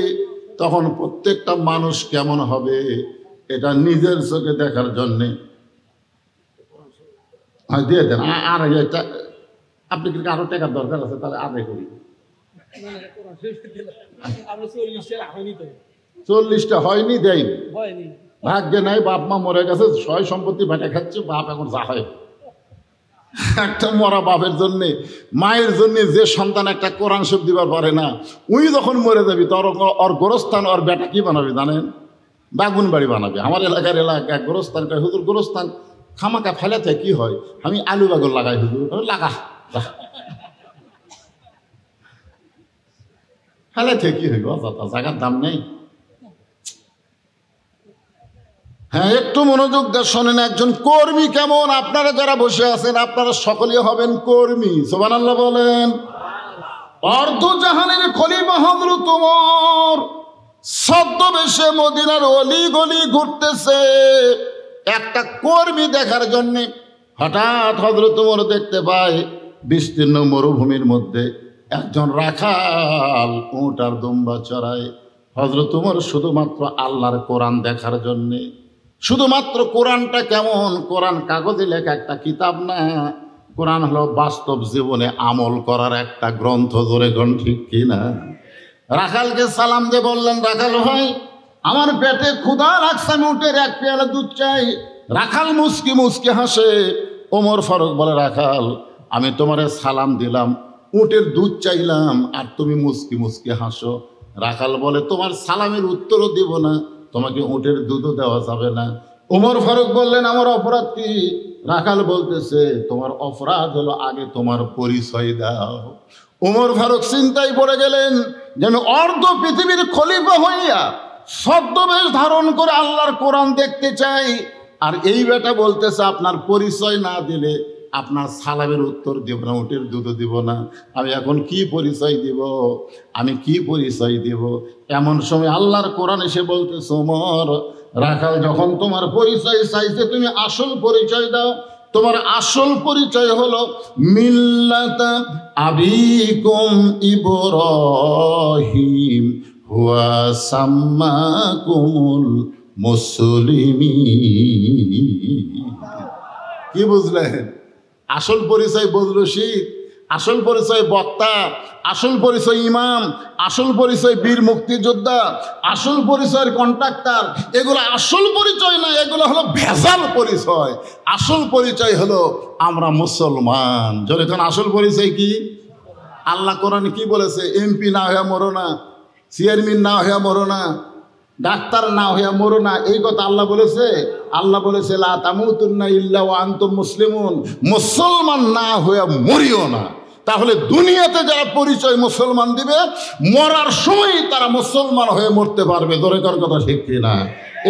তখন প্রত্যেকটা মানুষ কেমন হবে এটা নিজের চোখে দেখার জন্যে দিয়ে দেন। আর একটা আপনি কি আরো টাকার দরকার আছে, তাহলে আদায় করি। 40টা হয়নি, দেয়নি, ভাগ্যে নাই, বাপ মা মরে গেছে, সয় সম্পত্তি ভেটে খাচ্ছে, বাপ এখন যা হয়। একটা মরা বাপের জন্য, মায়ের জন্য যে সন্তান একটা কোরআন শরীফ দিবার পারে না, উই যখন মরে যাবি তোর ওর গোরস্থান ওর বেটা কি বানাবে জানেন? বাগুন বাড়ি বানাবে। আমার এলাকার গোরস্থান, হুজুর গোরস্থান খামাকা ফেলাতে কি হয়, আমি আলু বাগুন লাগাই। হুজুর লাগা ফেলাতে কি হইব, জায়গার দাম নেই। হ্যাঁ, একটু মনোযোগ দিয়ে শোনেন, একজন কর্মী কেমন? আপনারা যারা বসে আছেন আপনারা সকলেই হবেন কর্মী। সুবহানাল্লাহ বলেন। অর্ধজাহানের খলিফা হযরত ওমর ছদ্মবেশে মদিনার অলি গলি ঘুরতেছে একটা কর্মী দেখার জন্যে। হঠাৎ হযরত ওমর দেখতে পায় বিস্তীর্ণ মরুভূমির মধ্যে একজন রাখাল উট আর দুম্বা চড়ায়। হযরত ওমর শুধুমাত্র আল্লাহর কোরআন দেখার জন্যে, শুধুমাত্র কোরআনটা কেমন, কোরআন কাগজে লেখা একটা কিতাব না, কোরআন হলো বাস্তব জীবনে আমল করার একটা গ্রন্থ। জোরে কোন ঠিক কিনা? রাখালকে সালাম দিয়ে বললেন, রাখাল ভাই আমার পেটে ক্ষুধা লাগছে, আমি উটের এক পেয়ালা দুধ চাই। রাখাল মুস্কি মুস্কি হাসে। ওমর ফারুক বলে, রাখাল আমি তোমারে সালাম দিলাম, উটের দুধ চাইলাম, আর তুমি মুস্কি মুস্কি হাসো। রাখাল বলে, তোমার সালামের উত্তরও দিব না, তোমাকে উটের দুধও দেওয়া যাবে না। ওমর ফারুক বললেন, আমার অপরাধ কি? রাখাল বলতেছে, তোমার অপরাধ হলো আগে তোমার পরিচয় দাও। ওমর ফারুক চিন্তায় পড়ে গেলেন, যেন অর্ধ পৃথিবীর খলিফা হইয়া ছদ্মবেশ ধারণ করে আল্লাহর কোরআন দেখতে চাই, আর এই বেটা বলতেছে আপনার পরিচয় না দিলে আপনার সালামের উত্তর দিব না, উটের দুধও দিব না। আমি এখন কি পরিচয় দিব, আমি কি পরিচয় দিব? এমন সময় আল্লাহর কোরআন এসে বলতেছে, ওমর রাখাল যখন তোমার পরিচয় চাইছে তুমি আসল পরিচয় দাও। তোমার আসল পরিচয় হলো মিল্লাতা আবিকুম ইব্রাহিম হুয়া সাম্মাকুমুল মুসলিমিন। কি বুঝলেন? আসল পরিচয় বদরু শীত, আসল পরিচয় বক্তা, আসল পরিচয় ইমাম, আসল পরিচয় বীর মুক্তিযোদ্ধা, আসল পরিচয়ের কন্ট্রাক্টর, এগুলো আসল পরিচয় না, এগুলো হলো ভেজাল পরিচয়। আসল পরিচয় হলো আমরা মুসলমান। যখন আসল পরিচয় কি? আল্লাহ কোরআনে কি বলেছে? এমপি না হয়ে মরো না, চেয়ারম্যান না হয়ে মরো না, ডাক্তার না হইয়া মরো না, এই কথা আল্লাহ বলেছে? আল্লাহ বলেছে লা তামুতুন্না ইল্লা ওয়া আনতুম মুসলিমুন, মুসলমান না হইয়া মরিও না। তাহলে দুনিয়াতে যারা পরিচয় মুসলমান দিবে, মরার সময় তারা মুসলমান হয়ে মরতে পারবে। দরকার কথা ঠিক কিনা?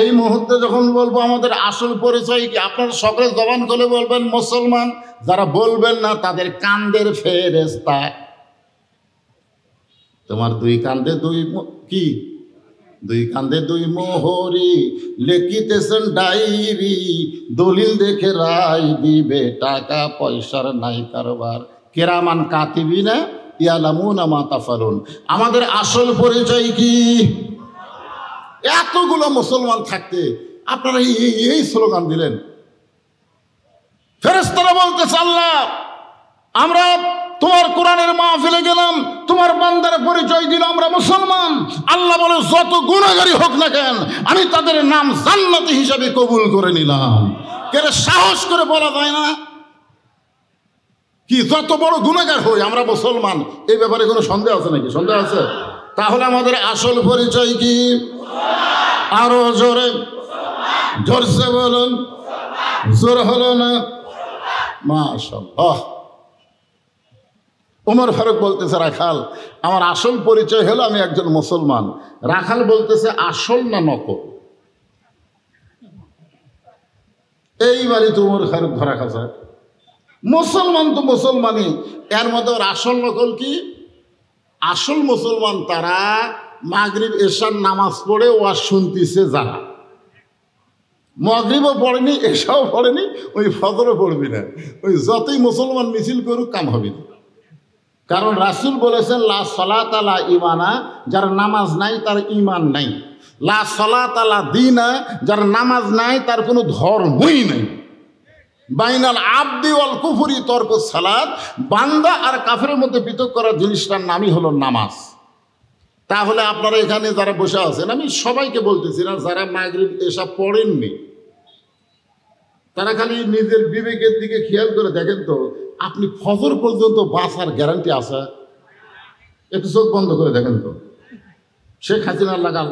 এই মুহূর্তে যখন বলবো আমাদের আসল পরিচয় কি, আপনারা সকলে জবান খুলে বলবেন মুসলমান। যারা বলবেন না তাদের কান্দের ফেরেশতা। তোমার দুই কান্দে দুই কি, দুই কান্দে দুই মোহরি, লেখিতেছেন ডায়েরি, দলিল দেখে রায় দিবে, টাকা পয়সার নাই কারবার, কেরামান কাতিবিনা ইয়ালামুনা মা তাফালুন। আমাদের আসল পরিচয় কি? এতগুলো মুসলমান থাকতে আপনারা এই স্লোগান দিলেন। ফেরেশতারা বলতেছে আল্লাহ আমরা তোমার কোরআনের মাহফিলে গেলাম, তোমার বান্দার পরিচয় দিল আমরা মুসলমান। আল্লাহ বলে যত গুনাহগারী হোক না কেন আমি তাদের নাম জান্নাতি হিসাবে কবুল করে নিলাম। কেন সাহস করে বলা যায় না? কি যত বড় গুনাহগার হই আমরা মুসলমান, এই ব্যাপারে কোনো সন্দেহ আছে নাকি? সন্দেহ আছে? তাহলে আমাদের আসল পরিচয় কি? আরো জোরে, জোরসে বলুন। জোর হলো না? মাশাআল্লাহ। ওমর ফারুক বলতেছে রাখাল আমার আসল পরিচয় হলো আমি একজন মুসলমান। রাখাল বলতেছে আসল না নকল? এইবারই তো ওমর ফারুক ধরা খাচ্ছে। মুসলমান তো মুসলমানই, এর মধ্যে ওর আসল নকল কি? আসল মুসলমান তারা মাগরিব এশার নামাজ পড়ে ওয়াজ শুনতেছে, যারা মাগরিবও পড়েনি এশাও পড়েনি, ওই ফজরও পড়বি না, ওই যতই মুসলমান মিছিল করুক কাম হবে না। কারণ রাসূল বলেছেন লা সালাতা লা ঈমানা, যার নামাজ নাই তার ঈমান নাই। লা সালাতা লা দীনা, যার নামাজ নাই তার কোনো ধর্মই নাই। বাইনাল আবদি ওয়াল কুফরি তরকুস সালাত, বান্দা আর কাফেরের মধ্যে পৃথক করার জিনিসটার নামই হলো নামাজ। তাহলে আপনারা এখানে যারা বসে আছেন, আমি সবাইকে বলতেছি না, যারা মাগরিব এশা পড়েননি তারা খালি নিজের বিবেকের দিকে খেয়াল করে দেখেন তো, আপনি ফজর পর্যন্ত বাঁচার গ্যারান্টি আছে? একটু চোখ বন্ধ করে দেখেন তো। শেখ হাসিনার লাগাল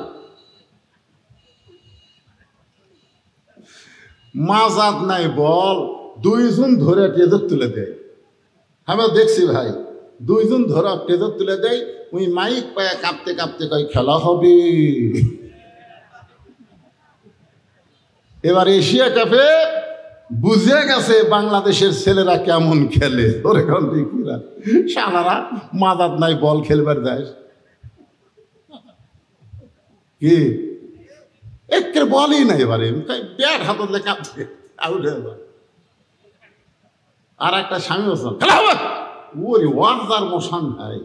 মাজাত নাই বল, দুইজন ধরে টেজর তুলে দেয়। আমরা দেখছি ভাই, দুইজন ধরে টেজর তুলে দেয়, ওই মাইক পায়া কাঁপতে কাঁপতে কয় খেলা হবে। এবার এশিয়া কাপে বুঝে গেছে বাংলাদেশের ছেলেরা কেমন খেলে। ওরে কন্টিরা সারারা মাদাত নাই বল খেলবার যায় কি, একের বলই নাই। এবারে ব্যাট হাতে কাঁপছে, আউট হয়ে যায়। আর একটা স্বামী বলছেন খেলা হবে, ওরে ওয়ার্দার মশান ভাই।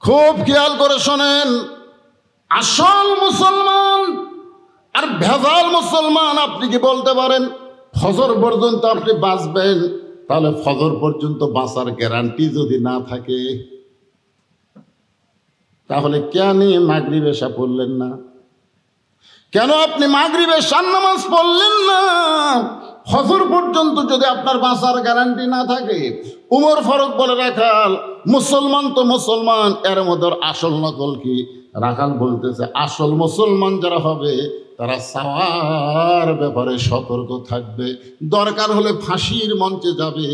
খুব খেয়াল করে শোনেন, আসল মুসলমান আর ভেজাল মুসলমান। আপনি কি বলতে পারেন ফজর পর্যন্ত আপনি বাঁচবেন? তাহলে ফজর পর্যন্ত বাঁচার গ্যারান্টি যদি না থাকে, তাহলে কেন মাগরিব এশা পড়লেন না? কেন আপনি মাগরিব এশার নামাজ পড়লেন না? ফজর পর্যন্ত যদি আপনার বাঁচার গ্যারান্টি না থাকে। উমর ফারুক বলে রাখাল মুসলমান তো মুসলমান, এর মধ্যে আসল নকল কি? রাখাল বলতেছে আসল মুসলমান যারা হবে তারা সাওয়ার ব্যাপারে সতর্ক থাকবে। দরকার হলে ফাঁসির মঞ্চে যাবে,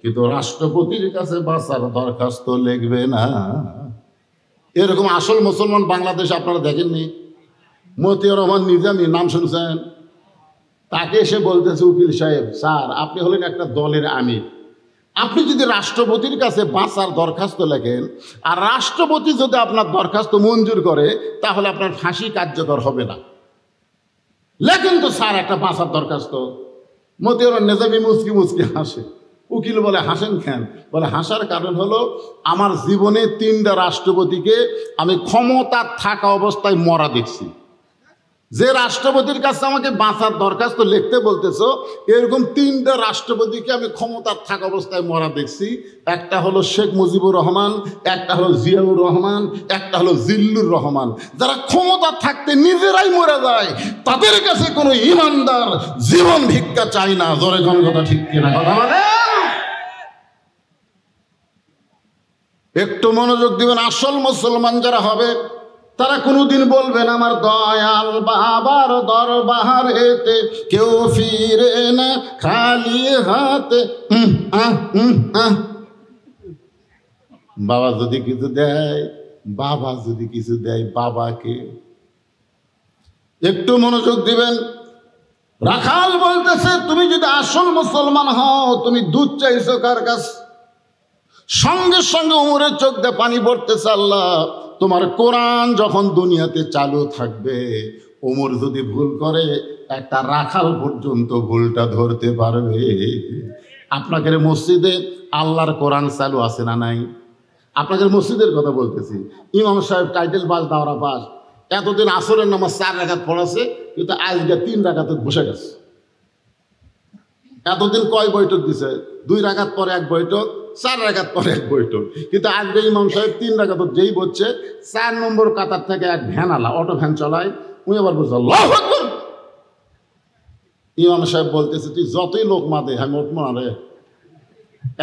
কিন্তু রাষ্ট্রপতির কাছে বাঁচার দরখাস্ত লিখবে না। এরকম আসল মুসলমান বাংলাদেশে আপনারা দেখেননি? মতিউর রহমান নিজামী নাম শুনছেন? তাকে এসে বলতেছে উকিল সাহেব, স্যার আপনি হলেন একটা দলের আমির, আপনি যদি রাষ্ট্রপতির কাছে বাঁচার দরখাস্ত লেখেন আর রাষ্ট্রপতি যদি আপনার দরখাস্ত মঞ্জুর করে তাহলে আপনার ফাঁসি কার্যকর হবে না। লেখেন তো স্যার একটা বাঁচার দরখাস্ত। মতিউর নিজামী মুচকি মুচকি হাসে। উকিল বলে, হাসেন কেন? বলে, হাসার কারণ হলো আমার জীবনে 3টা রাষ্ট্রপতিকে আমি ক্ষমতা থাকা অবস্থায় মরা দেখছি। যে রাষ্ট্রপতির কাছে আমাকে বাঁচার দরখাস্ত লিখতে বলতেছো, এরকম 3টা রাষ্ট্রপতিকে আমি ক্ষমতার থাকা অবস্থায় মরা দেখছি। একটা হলো শেখ মুজিবুর রহমান, একটা হলো জিয়াউর রহমান, একটা হলো জিল্লুর রহমান। যারা ক্ষমতা থাকতে নিজেরাই মরে যায়, তাদের কাছে কোনো ইমানদার জীবন ভিক্ষা চাই না। জোরে কোন কথা ঠিক কিনা? কথা বলে একটু মনোযোগ দিবেন। আসল মুসলমান যারা হবে তারা কোনোদিন বলবেন আমার দয়াল বাবার দরবারেতে কেউ ফিরে না খালি হাতে। বাবা যদি কিছু দেয়, বাবা যদি কিছু দেয় বাবাকে। একটু মনোযোগ দিবেন। রাখাল বলতেছে, তুমি যদি আসল মুসলমান হও, তুমি দুধ চাইছো কার কাছে? সঙ্গে সঙ্গে উমরের চোখ দিয়ে পানি পড়তেছে। আল্লাহ, তোমার কোরআন যখন দুনিয়াতে চালু থাকবে, ওমর যদি ভুল করে একটা রাখাল পর্যন্ত ভুলটা ধরতে পারবে। আপনাদের মসজিদে আল্লাহর কোরআন চালু আছে না নাই? আপনাদের মসজিদের কথা বলতেছি। ইমাম সাহেব টাইটেল বাস দাওরা পাস, এতদিন আসরের নামাজ 4 রাকাত পড়াছে, কিন্তু আজকে 3 রাকাতে বসে গেছে। এতদিন কয় বৈঠক দিছে? 2 রাকাত পরে 1 বৈঠক, 4 রাকাত পরে 1 বৈঠক। কিন্তু আজকে ইমাম সাহেব 3 রাকাত যেই বলছে, 4 নম্বর কাতার থেকে এক ভ্যানালা অটো ভ্যান চলায়, উনি আবার বলছে আল্লাহু আকবার। ইমাম সাহেব বলতেছে, তুই যতই লোক মাদে আমি উঠবো না রে।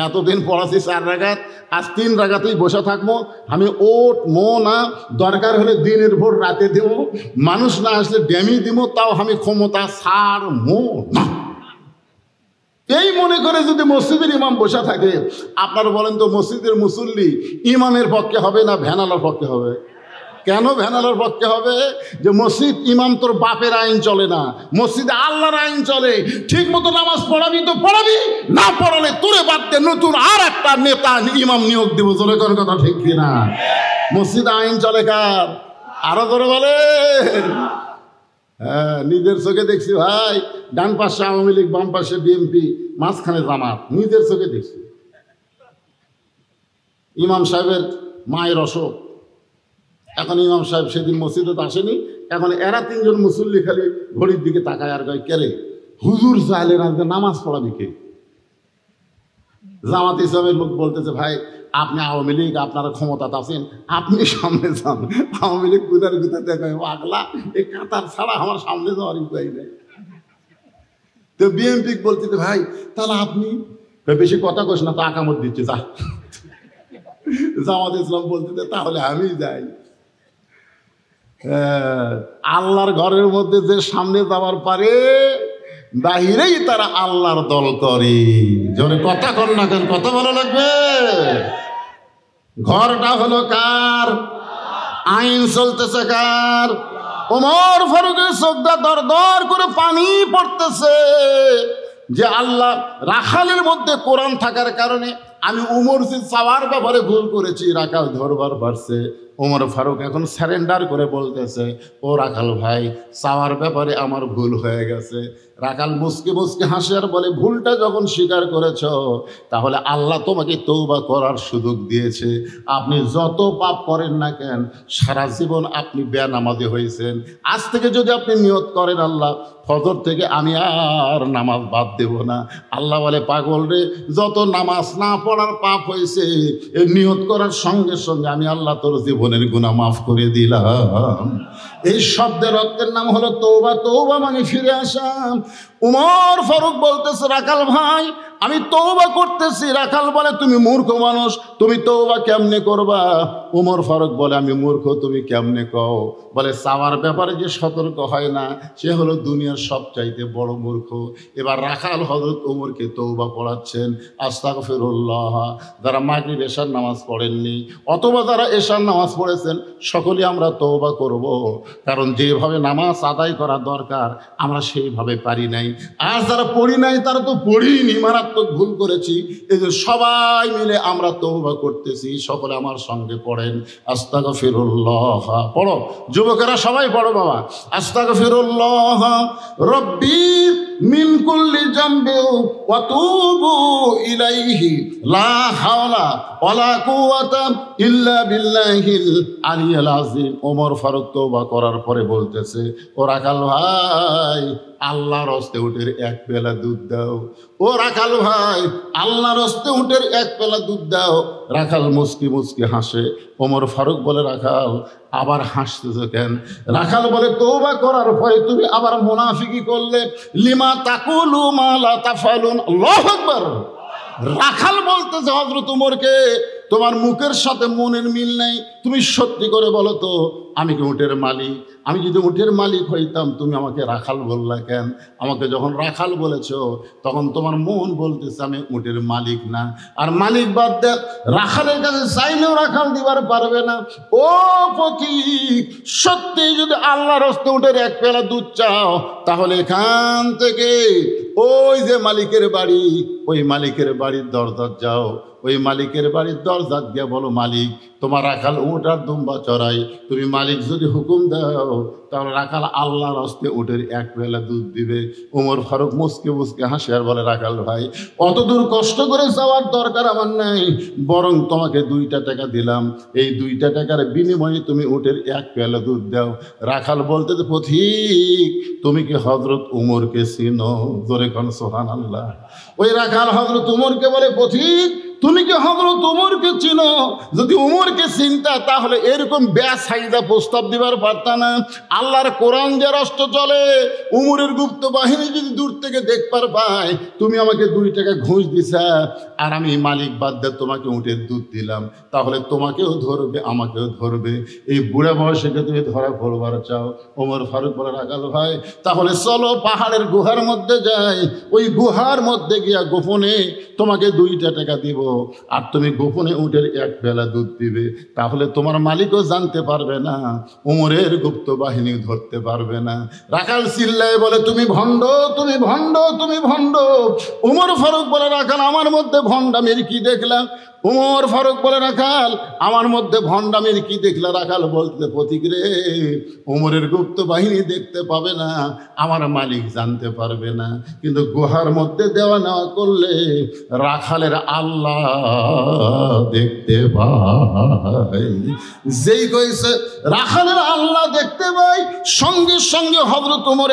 এতদিন পড়াছি 4 রাকাত, আজ 3 রাকাতেই বসে থাকবো। আমি উঠবো না। দরকার হলে দিনের ভোর রাতে দেব, মানুষ না আসলে ড্যামি দিব, তাও আমি ক্ষমতা ছাড়বো না। এই মনে করে যদি মসজিদের ইমাম বসে থাকে, আপনারা বলেন তো মসজিদের মুসল্লি ইমামের পক্ষে হবে না ভ্যানালার পক্ষে হবে? কেন ভ্যানালার পক্ষে হবে? যে মসজিদ ইমাম তোর বাপের আইন চলে না, মসজিদে আল্লাহর আইন চলে। ঠিক মতো নামাজ পড়াবি তো পড়াবি, না পড়ালে তোরে বাদ দিয়ে নতুন আর একটা নেতা ইমাম নিয়োগ দিব। জোরে কোন কথা ঠিক কিনা? মসজিদে আইন চলে কার? আরো করে বলে। হ্যাঁ, নিজের চোখে দেখছি ভাই, ডান পাশে আওয়ামী লীগ, বাম পাশে বিএনপি, মাঝখানে জামাত। নিজের চোখে দেখছি। ইমাম সাহেবের মায়ের অসুখ, এখন ইমাম সাহেব সেদিন মসজিদে আসেনি। এখন এরা 3 জন মুসল্লি খালি ঘড়ির দিকে তাকায় আর কয়, কেরে হুজুর চাইলে আজকে নামাজ পড়াবি কে? জামাত ইসলামের লোক বলতেছে, ভাই আপনি আওয়ামী লীগ, আপনারা ক্ষমতাতে আছেন, আপনি সামনে যান। আওয়ামী লীগ গুদার গুদার দেখায় আগলা, এই কাতার ছাড়া আমার সামনে যাওয়ার উপায় নেই। তো বিএনপি বলতেছে, ভাই তাহলে আপনি বেশি কথা কইস না, তো আকামত দিচ্ছে যা। জামাত ইসলাম বলতেছে, তাহলে আমি যাই। আল্লাহর ঘরের মধ্যে যে সামনে যাওয়ার পারে, বাহিরেই তারা আল্লাহর দল করে। জোরে কথা কর না কেন? কথা ভালো লাগবে। ঘরটা হলো কার? আইন চলতেছে কার? ওমর ফারুকের চোখটা দর দর করে পানি পড়তেছে যে আল্লাহ রাখালের মধ্যে কোরআন থাকার কারণে আমি উমর যে চাওয়ার ব্যাপারে ভুল করেছি, রাখাল ধরবার পারছে। ওমর ফারুক এখন সারেন্ডার করে বলতেছে, ও রাখাল ভাই, চাওয়ার ব্যাপারে আমার ভুল হয়ে গেছে। রাখাল মুসকে মুসকে হাসে আর বলে, ভুলটা যখন স্বীকার করেছ, তাহলে আল্লাহ তোমাকে তওবা করার সুযোগ দিয়েছে। আপনি যত পাপ করেন না কেন, সারা জীবন আপনি বেনামাজি হয়েছেন। আজ থেকে যদি আপনি নিয়ত করেন, আল্লাহ ফজর থেকে আমি আর নামাজ বাদ দেব না। আল্লাহ বলে, পাগল রে, যত নামাজ না পড়ার পাপ হয়েছে, এই নিয়ত করার সঙ্গে সঙ্গে আমি আল্লাহ তোর জীবনের গুনাহ মাফ করে দিলাম। এই শব্দের অর্থের নাম হলো তওবা। তওবা মানে ফিরে আসা। উমর ফারুক বলতেছে, রাখাল ভাই আমি তওবা করতেছি। রাখাল বলে, তুমি মূর্খ মানুষ, তুমি তওবা কেমনে করবা? ওমর ফারুক বলে, আমি মূর্খ, তুমি কেমনে কও? বলে, চাওয়ার ব্যাপারে যে সতর্ক হয় না সে হলো দুনিয়ার সবচাইতে বড় মূর্খ। এবার রাখাল হযরত ওমরকে তওবা পড়াচ্ছেন, আস্তাগফিরুল্লাহ। যারা মাগরিব এশার নামাজ পড়েননি অথবা যারা এশার নামাজ পড়েছেন সকলেই আমরা তওবা করব, কারণ যেভাবে নামাজ আদায় করা দরকার আমরা সেইভাবে পারি নাই। আর যারা পড়ি নাই তারা তো পড়িনি, মারাত্মক ভুল করেছি। এই যে সবাই মিলে আমরা তওবা করতেছি, সকলে আমার সঙ্গে পড়েন, আস্তাগফিরুল্লাহ। পড়ো যুবকেরা, সবাই পড়ো বাবা। আস্তাগফিরুল্লাহ রব্বি মিন কুল্লি জামবি ওয়া তুবু ইলাইহি লা হাওলা ওয়ালা কুওয়াতা ইল্লা বিল্লাহিল আলিয়্যিল আযীম। ওমর ফারুক তওবা করার পরে বলতেছে, ও রাখাল ভাই, আল্লাহর হস্তে উটের এক পেলা দুধ দাও। ও রাখাল ভাই, আল্লাহর হস্তে উটের এক পেলা দুধ দাও। রাখাল মুচকি মুচকি হাসে। ওমর ফারুক বলে, রাখাল আবার হাসতেছো কেন? রাখাল বলে, তওবা করার পরে তুমি আবার মুনাফিকি করলে। লিমা তাকুলু মা লা তাফালুন। আল্লাহু আকবার। রাখাল বলতেছে হযরত ওমরকে, তোমার মুখের সাথে মনের মিল নেই, তুমি সত্যি করে বলো তো, আমি কি উটের মালিক? আমি যদি উটের মালিক হইতাম তুমি আমাকে রাখাল বললা কেন? আমাকে যখন রাখাল বলেছো তখন তোমার মন বলতেছে আমি উটের মালিক না। আর মালিক বাদ দে, রাখালের কাছে চাইলেও রাখাল দিবার পারবে না। ও পথিক, সত্যি যদি আল্লাহর হস্তে উটের এক পেলা দুধ চাও তাহলে এখান থেকে ওই যে মালিকের বাড়ি, ওই মালিকের বাড়ির দরজা যাও, ওই মালিকের বাড়ির দরজা গিয়ে বলো, মালিক তোমার রাখাল উট আর দুম্বা চড়াই, তুমি মালিক যদি হুকুম দাও তাহলে রাখাল আল্লাহর হস্তে উটের এক বেলা দুধ দিবে। ওমর ফারুক মুচকে মুচকে হাসে আর বলে, রাখাল ভাই, অত দূর কষ্ট করে যাওয়ার দরকার আমার নাই, বরং তোমাকে 2টা টাকা দিলাম, এই 2টা টাকার বিনিময়ে তুমি উটের এক পেলা দুধ দাও। রাখাল বলতে, পথিক তুমি কি হযরত উমরকে চিনো? জোরে কোন সুবহানাল্লাহ। ওই রাখাল হযরত উমরকে বলে, পথিক তুমি কি হযরত উমরকে চিনো? যদি উমরকে চিনতা তাহলে এরকম বেসাইদা প্রস্তাব দিবার পারতা না। আল্লাহর কোরআন যে রাষ্ট্র চলে, উমরের গুপ্ত বাহিনী যদি দূর থেকে দেখবার পায় তুমি আমাকে 2 টাকা ঘুষ দিছা আর আমি মালিক বাদ দিয়ে তোমাকে উটের দুধ দিলাম, তাহলে তোমাকেও ধরবে আমাকেও ধরবে। এই বুড়া বয়সে তুমি ধরা পড়বার চাও? ওমর ফারুক বলে, রাখাল ভাই তাহলে চলো পাহাড়ের গুহার মধ্যে যাই, ওই গুহার মধ্যে গিয়া গোপনে তোমাকে 2টা টাকা দিব আর তুমি গোপনে উটের এক বেলা দুধ দিবে, তাহলে তোমার মালিকও জানতে পারবে না, উমরের গুপ্ত বাহিনী ধরতে পারবে না। রাখাল চিল্লায় বলে, তুমি ভণ্ড, তুমি ভণ্ড, তুমি ভণ্ড। উমর ফারুক বলে, রাখাল আমার মধ্যে ভণ্ডামির কি দেখলাম? উমর ফারুক বলে, রাখাল আমার মধ্যে ভণ্ডামির কি দেখলা? রাখাল বলতে, পথিক রে, উমরের গুপ্ত বাহিনী দেখতে পাবে না, আমার মালিক জানতে পারবে না, কিন্তু গুহার মধ্যে দেওয়া নেওয়া করলে রাখালের আল্লাহ দেখতে পায়। যেই কইছে রাখালের আল্লাহ দেখতে পাই, সঙ্গে সঙ্গে হযরত ওমর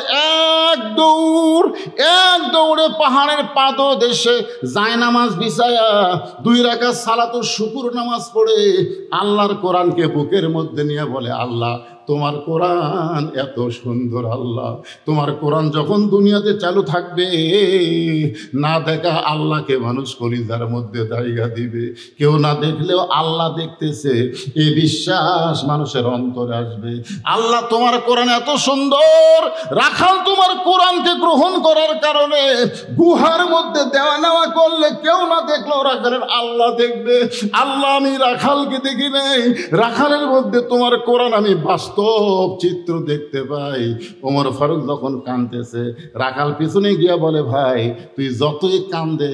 এক দৌড়ে পাহাড়ের পাদদেশে জায়নামাজ বিছায়া 2 রাকাত সালাতুল শুকুর নামাজ পড়ে আল্লাহর কোরআনকে বুকের মধ্যে নিয়ে বলে, আল্লাহ তোমার কোরআন এত সুন্দর, আল্লাহ তোমার কোরআন যখন দুনিয়াতে চালু থাকবে না দেখা আল্লাহকে মানুষ কলিজার মধ্যে জায়গা দিবে, কেউ না দেখলেও আল্লাহ দেখতেছে এই বিশ্বাস মানুষের অন্তরে আসবে। আল্লাহ তোমার কোরআন এত সুন্দর, রাখাল তোমার কোরআনকে গ্রহণ করার কারণে গুহার মধ্যে দেওয়া নেওয়া করলে কেউ না দেখলেও রাখালের আল্লাহ দেখবে। আল্লাহ আমি রাখালকে দেখি নাই, রাখালের মধ্যে তোমার কোরআন আমি বাস্তব চিত্র দেখতে পাই। ওমর ফারুক যখন কাঁদতেছে রাখাল পিছনে গিয়া বলে, ভাই তুই যতই কান্দে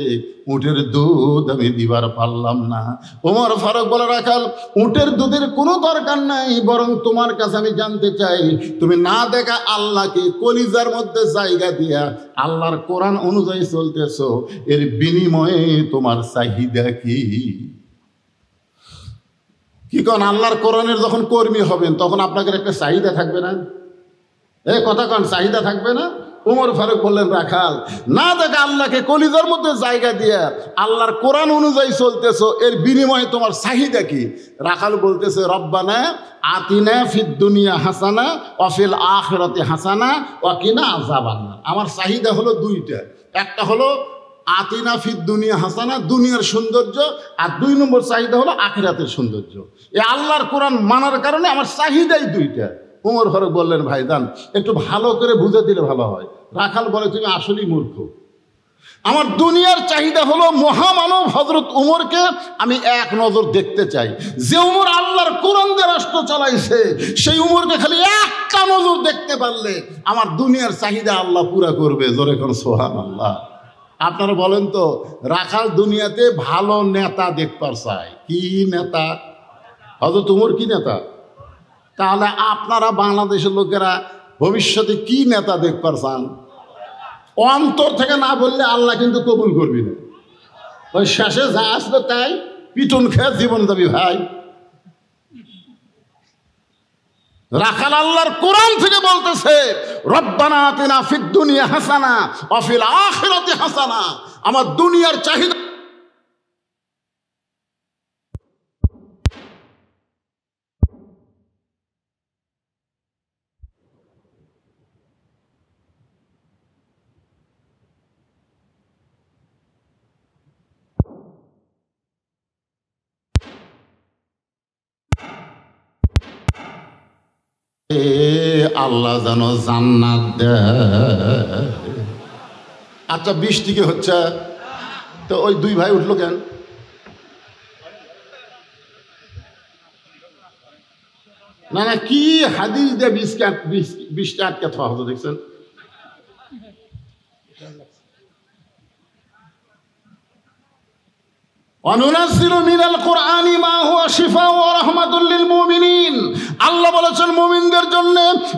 উটের দুধ আমি দিবার পারলাম না। ওমর ফারুক বলে, রাখাল উটের দুধের কোনো দরকার নাই, বরং তোমার কাছে আমি জানতে চাই তুমি না দেখা আল্লাহকে কলিজার মধ্যে জায়গা দিয়া আল্লাহর কোরআন অনুযায়ী চলতেছো, এর বিনিময়ে তোমার চাহিদা কি? কি কন, আল্লাহর কোরআনের যখন কর্মী হবেন তখন আপনাদের একটা চাহিদা থাকবে না? কথা কন, চাহিদা থাকবে না? ওমর ফারুক বললেন, রাখাল না দেখা আল্লাহকে কলিজার মধ্যে জায়গা দিয়ে আল্লাহর কোরআন অনুযায়ী চলতেছো, এর বিনিময়ে তোমার চাহিদা কি? রাখাল বলতেছে, রব্বানা আতিনা ফিদ দুনিয়া হাসানা ওয়া ফিল আখিরাতি হাসানা ওয়া কিনা আযাবান্নার। আমার চাহিদা হলো 2টা, একটা হলো আতিনা ফিদ দুনিয়া হাসানা, দুনিয়ার সৌন্দর্য, আর 2 নম্বর চাহিদা হলো আখিরাতের সৌন্দর্য। এই আল্লাহর কোরআন মানার কারণে আমার চাহিদাই 2টা। ওমর ফারুক বললেন, ভাইজান একটু ভালো করে বুঝে দিলে ভালো হয়। রাখাল বলে, তুমি আসলেই মূর্খ। আমার দুনিয়ার চাহিদা হলো মহামানব হযরত উমরকে আমি এক নজর দেখতে চাই। যে উমর আল্লাহর কোরআন দিয়ে রাষ্ট্র চালাইছে, সেই উমরকে খালি একটা নজর দেখতে পারলে আমার দুনিয়ার চাহিদা আল্লাহ পুরা করবে। জোরে কোন সুবহানাল্লাহ। আপনারা বলেন তো, রাখাল দুনিয়াতে ভালো নেতা দেখবার চায়। কি নেতা? হযরত উমর কি নেতা? তাহলে আপনারা বাংলাদেশের লোকেরা ভবিষ্যতে কি নেতা দেখবার চান? অন্তর থেকে না বললে আল্লাহ কিন্তু কবুল করবি না। ওই শেষে যা আসলো তাই পিটন খেয়ে জীবন যাবি ভাই। রাখাল আল্লাহর কোরআন থেকে বলতেছে, রব্বানা আতিনা ফিদ দুনিয়া হাসানা ওয়া ফিল আখিরাতি হাসানা। আমার দুনিয়ার চাহিদা আল্লাহ যেন জান্নাত দেয়। আচ্ছা, বৃষ্টি কি হচ্ছে? তো ওই 2 ভাই উঠলো কেন? না না, কি হাদিস দিয়ে বৃষ্টি আটকে থাকা হতো দেখছেন? অনুনাজ্জিলু মিনাল কুরআনি মা হুয়া শিফাউ ওয়া রাহমাতুল লিল মুমিনিন। আল্লাহ বলেছেন মুমিনদের জন্য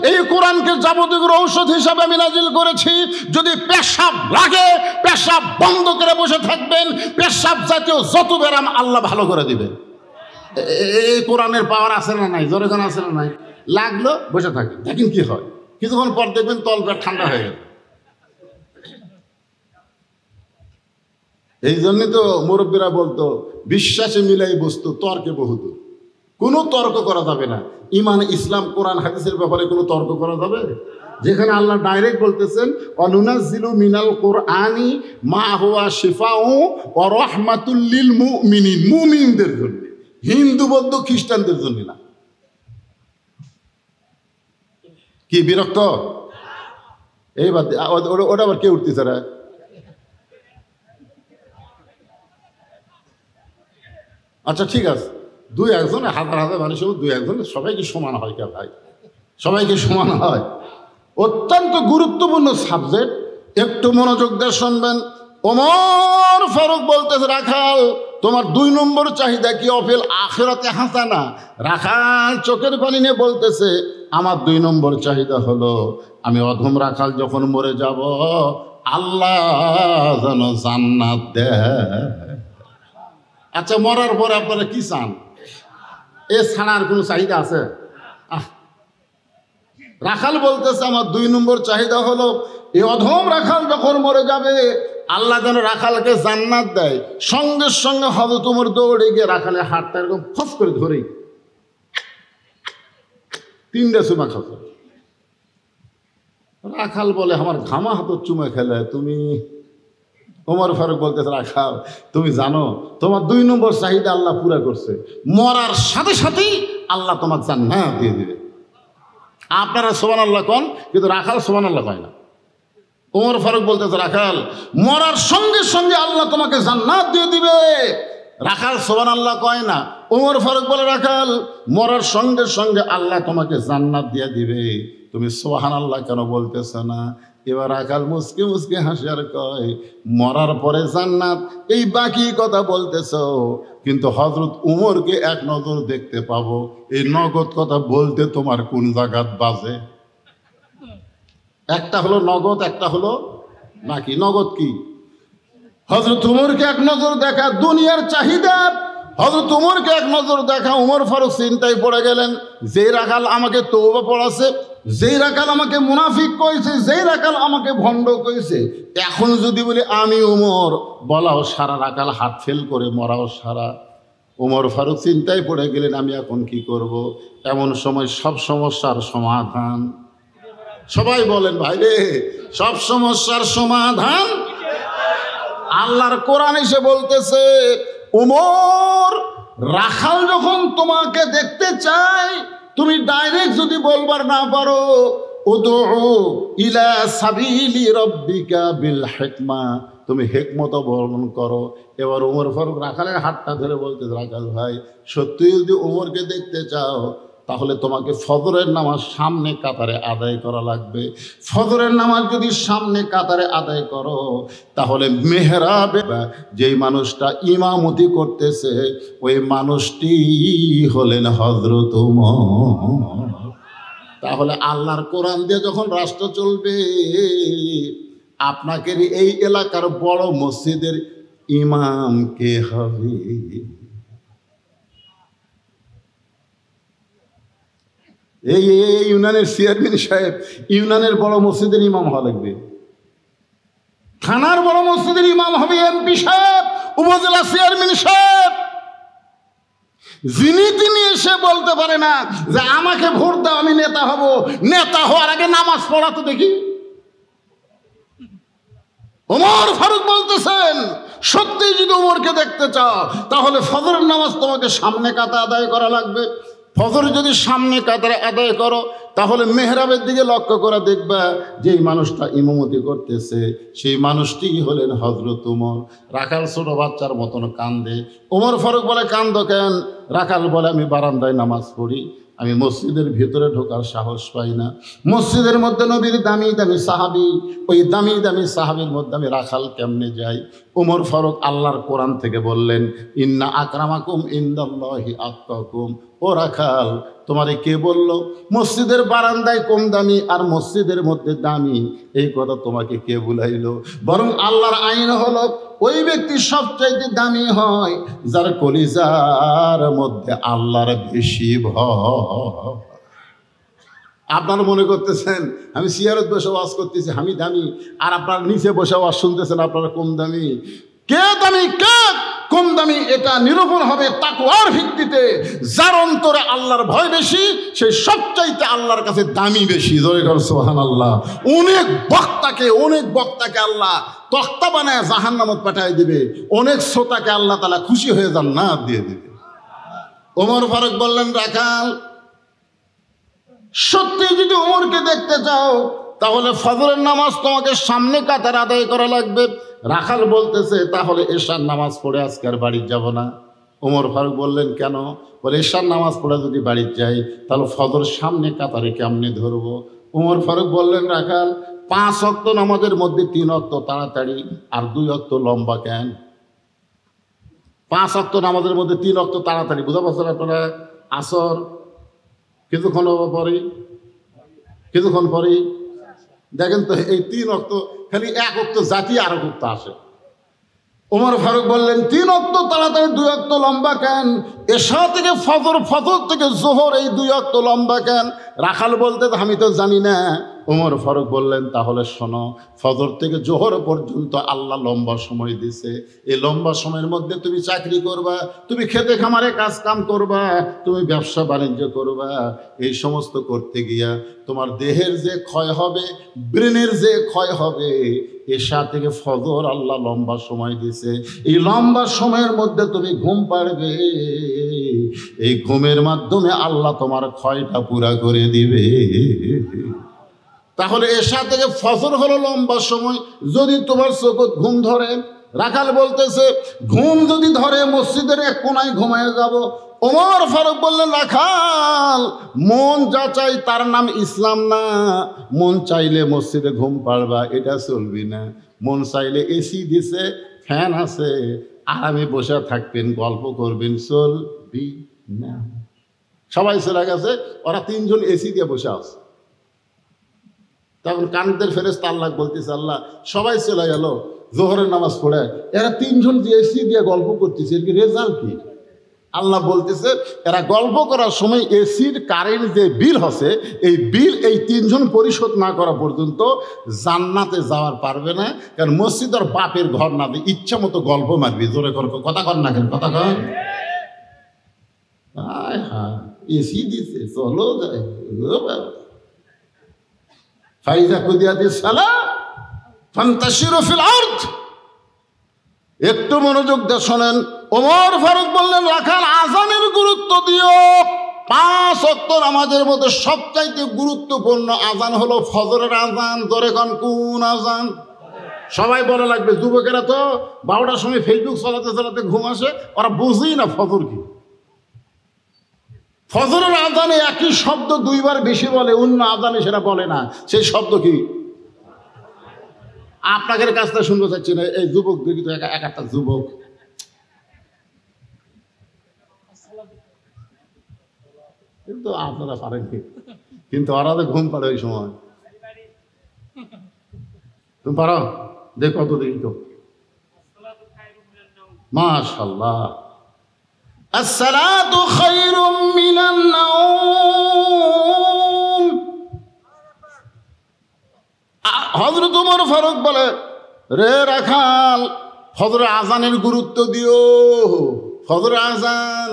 এই কোরআনকে যাবতীয় ঔষধ হিসাবে আমি নাজিল করেছি। যদি পেশাব লাগে, পেশাব বন্ধ করে বসে থাকবেন। পেশাব জাতীয় যত ব্যারাম আল্লাহ ভালো করে দিবেন। এই কোরআনের পাওয়ার আছে না নাই? জোরে কোন আছে না নাই? লাগলো বসে থাকবেন, দেখেন কি হয়। কিছুক্ষণ পর দেখবেন তলপেট ঠান্ডা হয়ে গেল। এই জন্য তো মুরব্বীরা বলতো, বিশ্বাসে মিলাই বস্তু তর্কে বহুদূর। কোনো তর্ক করা যাবে না। ইমান, ইসলাম, কোরআন, হাদিসের ব্যাপারে কোনো তর্ক করা যাবে? যেখানে আল্লাহ ডাইরেক্ট বলতেছেন, অনুনাজ্জিলু মিনাল কুরআনি মা হুয়া শিফাউ ওয়া রাহমাতুল লিল মুমিনিন। মুমিনদের জন্য, হিন্দু বৌদ্ধ খ্রিস্টানদের জন্য না। কি বিরক্ত? এইবার ওটা আবার কে উঠতেছে রে? আচ্ছা ঠিক আছে, 2-1 হাজার হাজার মানুষ, 2-1 সবাইকে সমান হয় কে ভাই? সবাইকে সমান হয়? অত্যন্ত গুরুত্বপূর্ণ সাবজেক্ট, একটু মনোযোগ দিয়ে শুনবেন। ওমর ফারুক বলতেছে, রাখাল তোমার 2 নম্বর চাহিদা কি? অফিল আখিরাতে হাসানা। রাখাল চোখের পানি নিয়ে বলতেছে, আমার 2 নম্বর চাহিদা হলো আমি অধম রাখাল যখন মরে যাব, আল্লাহ যেন জান্নাত দেয়। আচ্ছা, মরার পরে আপনারা কি চান? এ ছাড়ার কোনো চাহিদা আছে? রাখাল বলতেছে, আমার 2 নম্বর চাহিদা হলো এই অধম রাখাল যখন মরে যাবে, আল্লাহ যেন রাখালকে জান্নাত দেয়। সঙ্গে সঙ্গে হযরত ওমর দৌড়ে গিয়ে রাখালের হাতটা এরকম ফস করে ধরেই 3টা চুমা খাচ্ছে। রাখাল বলে, আমার ঘামা হাত চুমা খেলে তুমি? ওমর ফারুক বলতেছে, রাখাল তুমি জানো তোমার 2 নম্বর চাহিদা আল্লাহ পুরা করছে। মরার সাথে সাথেই আল্লাহ তোমার জান্নাত দিয়ে দিবে। আপনারা সুবহানাল্লাহ কোন, কিন্তু রাখাল সুবহানাল্লাহ কয় না। ওমর ফারুক বলতেছে, রাখাল মরার সঙ্গে সঙ্গে আল্লাহ তোমাকে জান্নাত দিয়ে দিবে। রাখাল সুবহানাল্লাহ কয় না। ওমর ফারুক বলে, রাখাল মরার সঙ্গে সঙ্গে আল্লাহ তোমাকে জান্নাত দিয়ে দিবে, তুমি সুবহানাল্লাহ কেন বলতেছ না? এবার রাখাল মুসকে মুসকে হাসি আর কয়, মরার পরে জান্নাত, এই বাকি কথা বলতেছ, কিন্তু হযরত উমরকে এক নজর দেখতে পাবো, এই নগদ কথা বলতে তোমার কোন জায়গাত বাজে? একটা হলো নগদ, একটা হলো বাকি। নগদ কি? হযরত উমরকে এক নজর দেখা, দুনিয়ার চাহিদা। হযরত উমরকে এক নজর দেখা। উমর ফারুক চিন্তায় পড়ে গেলেন, যেই রাখাল আমাকে তওবা পড়াছে, যেই রাখাল আমাকে মুনাফিক কইছে, যেই রাখাল আমাকে ভণ্ড কইছে, এখন যদি বলি আমি উমর, বলাও সারা, রাখাল হাত ফেল করে মরাও সারা। উমর ফারুক চিন্তায় পড়ে গেলেন, আমি এখন কি করব? এমন সময় সব সমস্যার সমাধান, সবাই বলেন ভাই রে, সব সমস্যার সমাধান আল্লাহর কোরআন এসে বলতেছে, ওমর রাখাল যখন তোমাকে দেখতে চাই, তুমি ডাইরেক্ট যদি বলবার না পারো, উদউ ইলা সাবিলি রাব্বিকা বিল হিকমা, তুমি হিকমত অবলম্বন করো। এবার ওমর ফারুক রাখালের হাতটা ধরে বলতে, রাখাল ভাই, সত্যি যদি ওমরকে দেখতে চাও তাহলে তোমাকে ফজরের নামাজ সামনে কাতারে আদায় করা লাগবে। ফজরের নামাজ যদি সামনে কাতারে আদায় করো তাহলে মেহরাবে যেই মানুষটা ইমামতি করতেছে ওই মানুষটি হলেন হযরত ওমর। তাহলে আল্লাহর কোরআন দিয়ে যখন রাষ্ট্র চলবে, আপনাকে এই এলাকার বড় মসজিদের ইমাম কে হবে? এই ইউনিয়নের চেয়ারম্যান সাহেব ইউনিয়নের বড় মসজিদের ইমাম হওয়া লাগবে, থানার বড় মসজিদের ইমাম হবে এমপি সাহেব, উপজেলা চেয়ারম্যান সাহেব। যিনি তিনি এসে বলতে পারে না যে আমাকে ভোট দাও আমি নেতা হব। নেতা হওয়ার আগে নামাজ পড়া তো দেখি। ওমর ফারুক বলতেছেন, সত্যি যদি ওমরকে দেখতে চাও তাহলে ফজরের নামাজ তোমাকে সামনে কাতারে আদায় করা লাগবে। ফজর যদি সামনে কাতারে আদায় করো তাহলে মেহরাবের দিকে লক্ষ্য করে দেখবা যেই মানুষটা ইমামতি করতেছে সেই মানুষটি হলেন হযরত ওমর। রাখাল ছোট বাচ্চার মতন কান্দে। ওমর ফারুক বলে, কান্দো কেন? রাখাল বলে, আমি বারান্দায় নামাজ পড়ি, আমি মসজিদের ভিতরে ঢোকার সাহস পাই না। মসজিদের মধ্যে নবীর দামি দামি সাহাবী, ওই দামি দামি সাহাবীর মধ্যে আমি রাখাল কেমনে যাই? ওমর ফারুক আল্লাহর কোরআন থেকে বললেন, ইন্না আকরামাকুম ইনদাল্লাহি আতকাকুম। ও রাখাল, তোমারে কে বলল মসজিদের বারান্দায় কম দামি আর মসজিদের মধ্যে দামি? এই কথা তোমাকে কে বুলাইলো? বরং আল্লাহর আইন হলো ওই ব্যক্তি সবচাইতে দামি হয় যার কলিজার মধ্যে আল্লাহর বেশি ভয়। আপনারা মনে করতেছেন আমি সিয়ারত বসে ওয়াজ করতেছি আমি দামি, আর আপনারা নিচে বসে ওয়াজ শুনতেছেন আপনারা কম দামি। কে দামি কে কম দামি এটা নিরূপণ হবে তাকওয়ার ভিত্তিতে। যার অন্তরে আল্লাহর ভয় বেশি সেই সবচাইতে আল্লাহর কাছে দামি বেশি। জোরে কর সুবহানাল্লাহ। অনেক বক্তাকে আল্লাহ তক্তা বানায় জাহান্নামত পাঠিয়ে দিবে, অনেক শ্রোতাকে আল্লাহ তাআলা খুশি হয়ে জান্নাত দিয়ে দিবে। ওমর ফারুক বললেন, রাখাল সত্যি যদি ওমরকে দেখতে চাও তাহলে ফজরের নামাজ তোমাকে সামনে কাতারে আদায় করা লাগবে। রাখাল বলতেছে, তাহলে এশার নামাজ পড়ে আজকে আর বাড়ি যাব না। ওমর ফারুক বললেন, কেন? বলে, এশার নামাজ পড়ে যদি বাড়ি যাই তাহলে ফজর সামনে কাতারে কেমনে ধরবো? ওমর ফারুক বললেন, রাখাল 5 ওয়াক্ত নামাজের মধ্যে 3 ওয়াক্ত তাড়াতাড়ি আর 2 ওয়াক্ত লম্বা কেন? 5 ওয়াক্ত নামাজের মধ্যে 3 ওয়াক্ত তাড়াতাড়ি বুঝা পাচ্ছেন আপনারা? আসর কিছুক্ষণ পরেই দেখেন তো এই 3 ওয়াক্ত খালি 1 ওয়াক্ত জাতি আর 1 ওয়াক্ত আসে। ওমর ফারুক বললেন, 3 ওয়াক্ত তাড়াতাড়ি 2 ওয়াক্ত লম্বা কেন? এশা থেকে ফজর, ফজর থেকে জোহর, এই 2 ওয়াক্ত লম্বা কেন? রাখাল বলতে আমি তো জানি না। ওমর ফারুক বললেন, তাহলে শোনো, ফজর থেকে জোহর পর্যন্ত আল্লাহ লম্বা সময় দিছে। এই লম্বা সময়ের মধ্যে তুমি চাকরি করবা, তুমি খেতে খামারে কাজ কাম করবা, তুমি ব্যবসা বাণিজ্য করবা। এই সমস্ত করতে গিয়া তোমার দেহের যে ক্ষয় হবে, ব্রেনের যে ক্ষয় হবে, এশা থেকে ফজর আল্লাহ লম্বা সময় দিছে। এই লম্বা সময়ের মধ্যে তুমি ঘুম পাড়বে, এই ঘুমের মাধ্যমে আল্লাহ তোমার ক্ষয়টা পুরা করে দিবে। তাহলে এশা থেকে ফজর হলো লম্বা সময়। যদি তোমার চোখত ঘুম ধরে, রাখাল বলতেছে ঘুম যদি ধরে মসজিদের এক কোনায় ঘুমায় যাব। ওমর ফারুক বললেন, রাখাল মন যা চাই তার নাম ইসলাম না। মন চাইলে মসজিদে ঘুম পাড়বা, এটা চলবি না। মন চাইলে এসি দিছে, ফ্যান আছে, আরামে বসে থাকবেন, গল্প করবেন, চলবি না। সবাই চলে গেছে, ওরা 3 জন এসি দিয়ে বসে আছে। তখন কানদের ফেরেশতা আল্লাহ বলতেছে, আল্লাহ সবাই চলে গেল জোহরের নামাজ পড়ে, এরা 3 জন যে এসি দিয়ে গল্প করতেছে, এর কি রেজাল্ট কি? আল্লাহ বলতেছে, এরা গল্প করার সময় এসির কারেন্ট যে বিল হচ্ছে, এই বিল এই 3 জন পরিশোধ না করা পর্যন্ত জান্নাতে যাওয়ার পারবে না। কারণ মসজিদের বাপের ঘর না, দিয়ে ইচ্ছা মতো গল্প মারবি। জোরে কর, কথা কর না কেন, কথা কর। হ্যাঁ এসি দিছে, চলো যায়। ফাইজা কুদিয়াতিস সালাহ ফান্তাশিরু ফিল আরদ। একটু মনোযোগ দিয়ে শোনেন। ওমর ফারুক বললেন, রাখাল আজানের গুরুত্ব দিও। 5 ওয়াক্ত নামাজের মধ্যে সবচাইতে গুরুত্বপূর্ণ আজান হলো ফজরের আজান। ধরে কোন আজান? সবাই বলা লাগবে, যুবকেরা তো 12টার সময় ফেসবুক চালাতে চালাতে ঘুম আসে, ওরা বুঝেই না ফজর কি। ফজরের আজানে একই শব্দ 2 বার বেশি বলে, অন্য আজানে সেটা বলে না। সেই শব্দ কি? আপনাদের কাছ থেকে শুনতে চাচ্ছি না। এই যুবক দেখি তো এক একটা যুবক, কিন্তু আপনারা পারেন কি? কিন্তু ওরা তো ঘুম পাড়ে ওই সময়। তুমি পারো? দেখ কত দেখি তো। মাশাআল্লাহ। আসসালাতু খায়রুম মিনান নাওম। হযরত ওমর ফারুক বলে, রে রাখাল, ফজরের আজানের গুরুত্ব দিও। ফজরের আজান,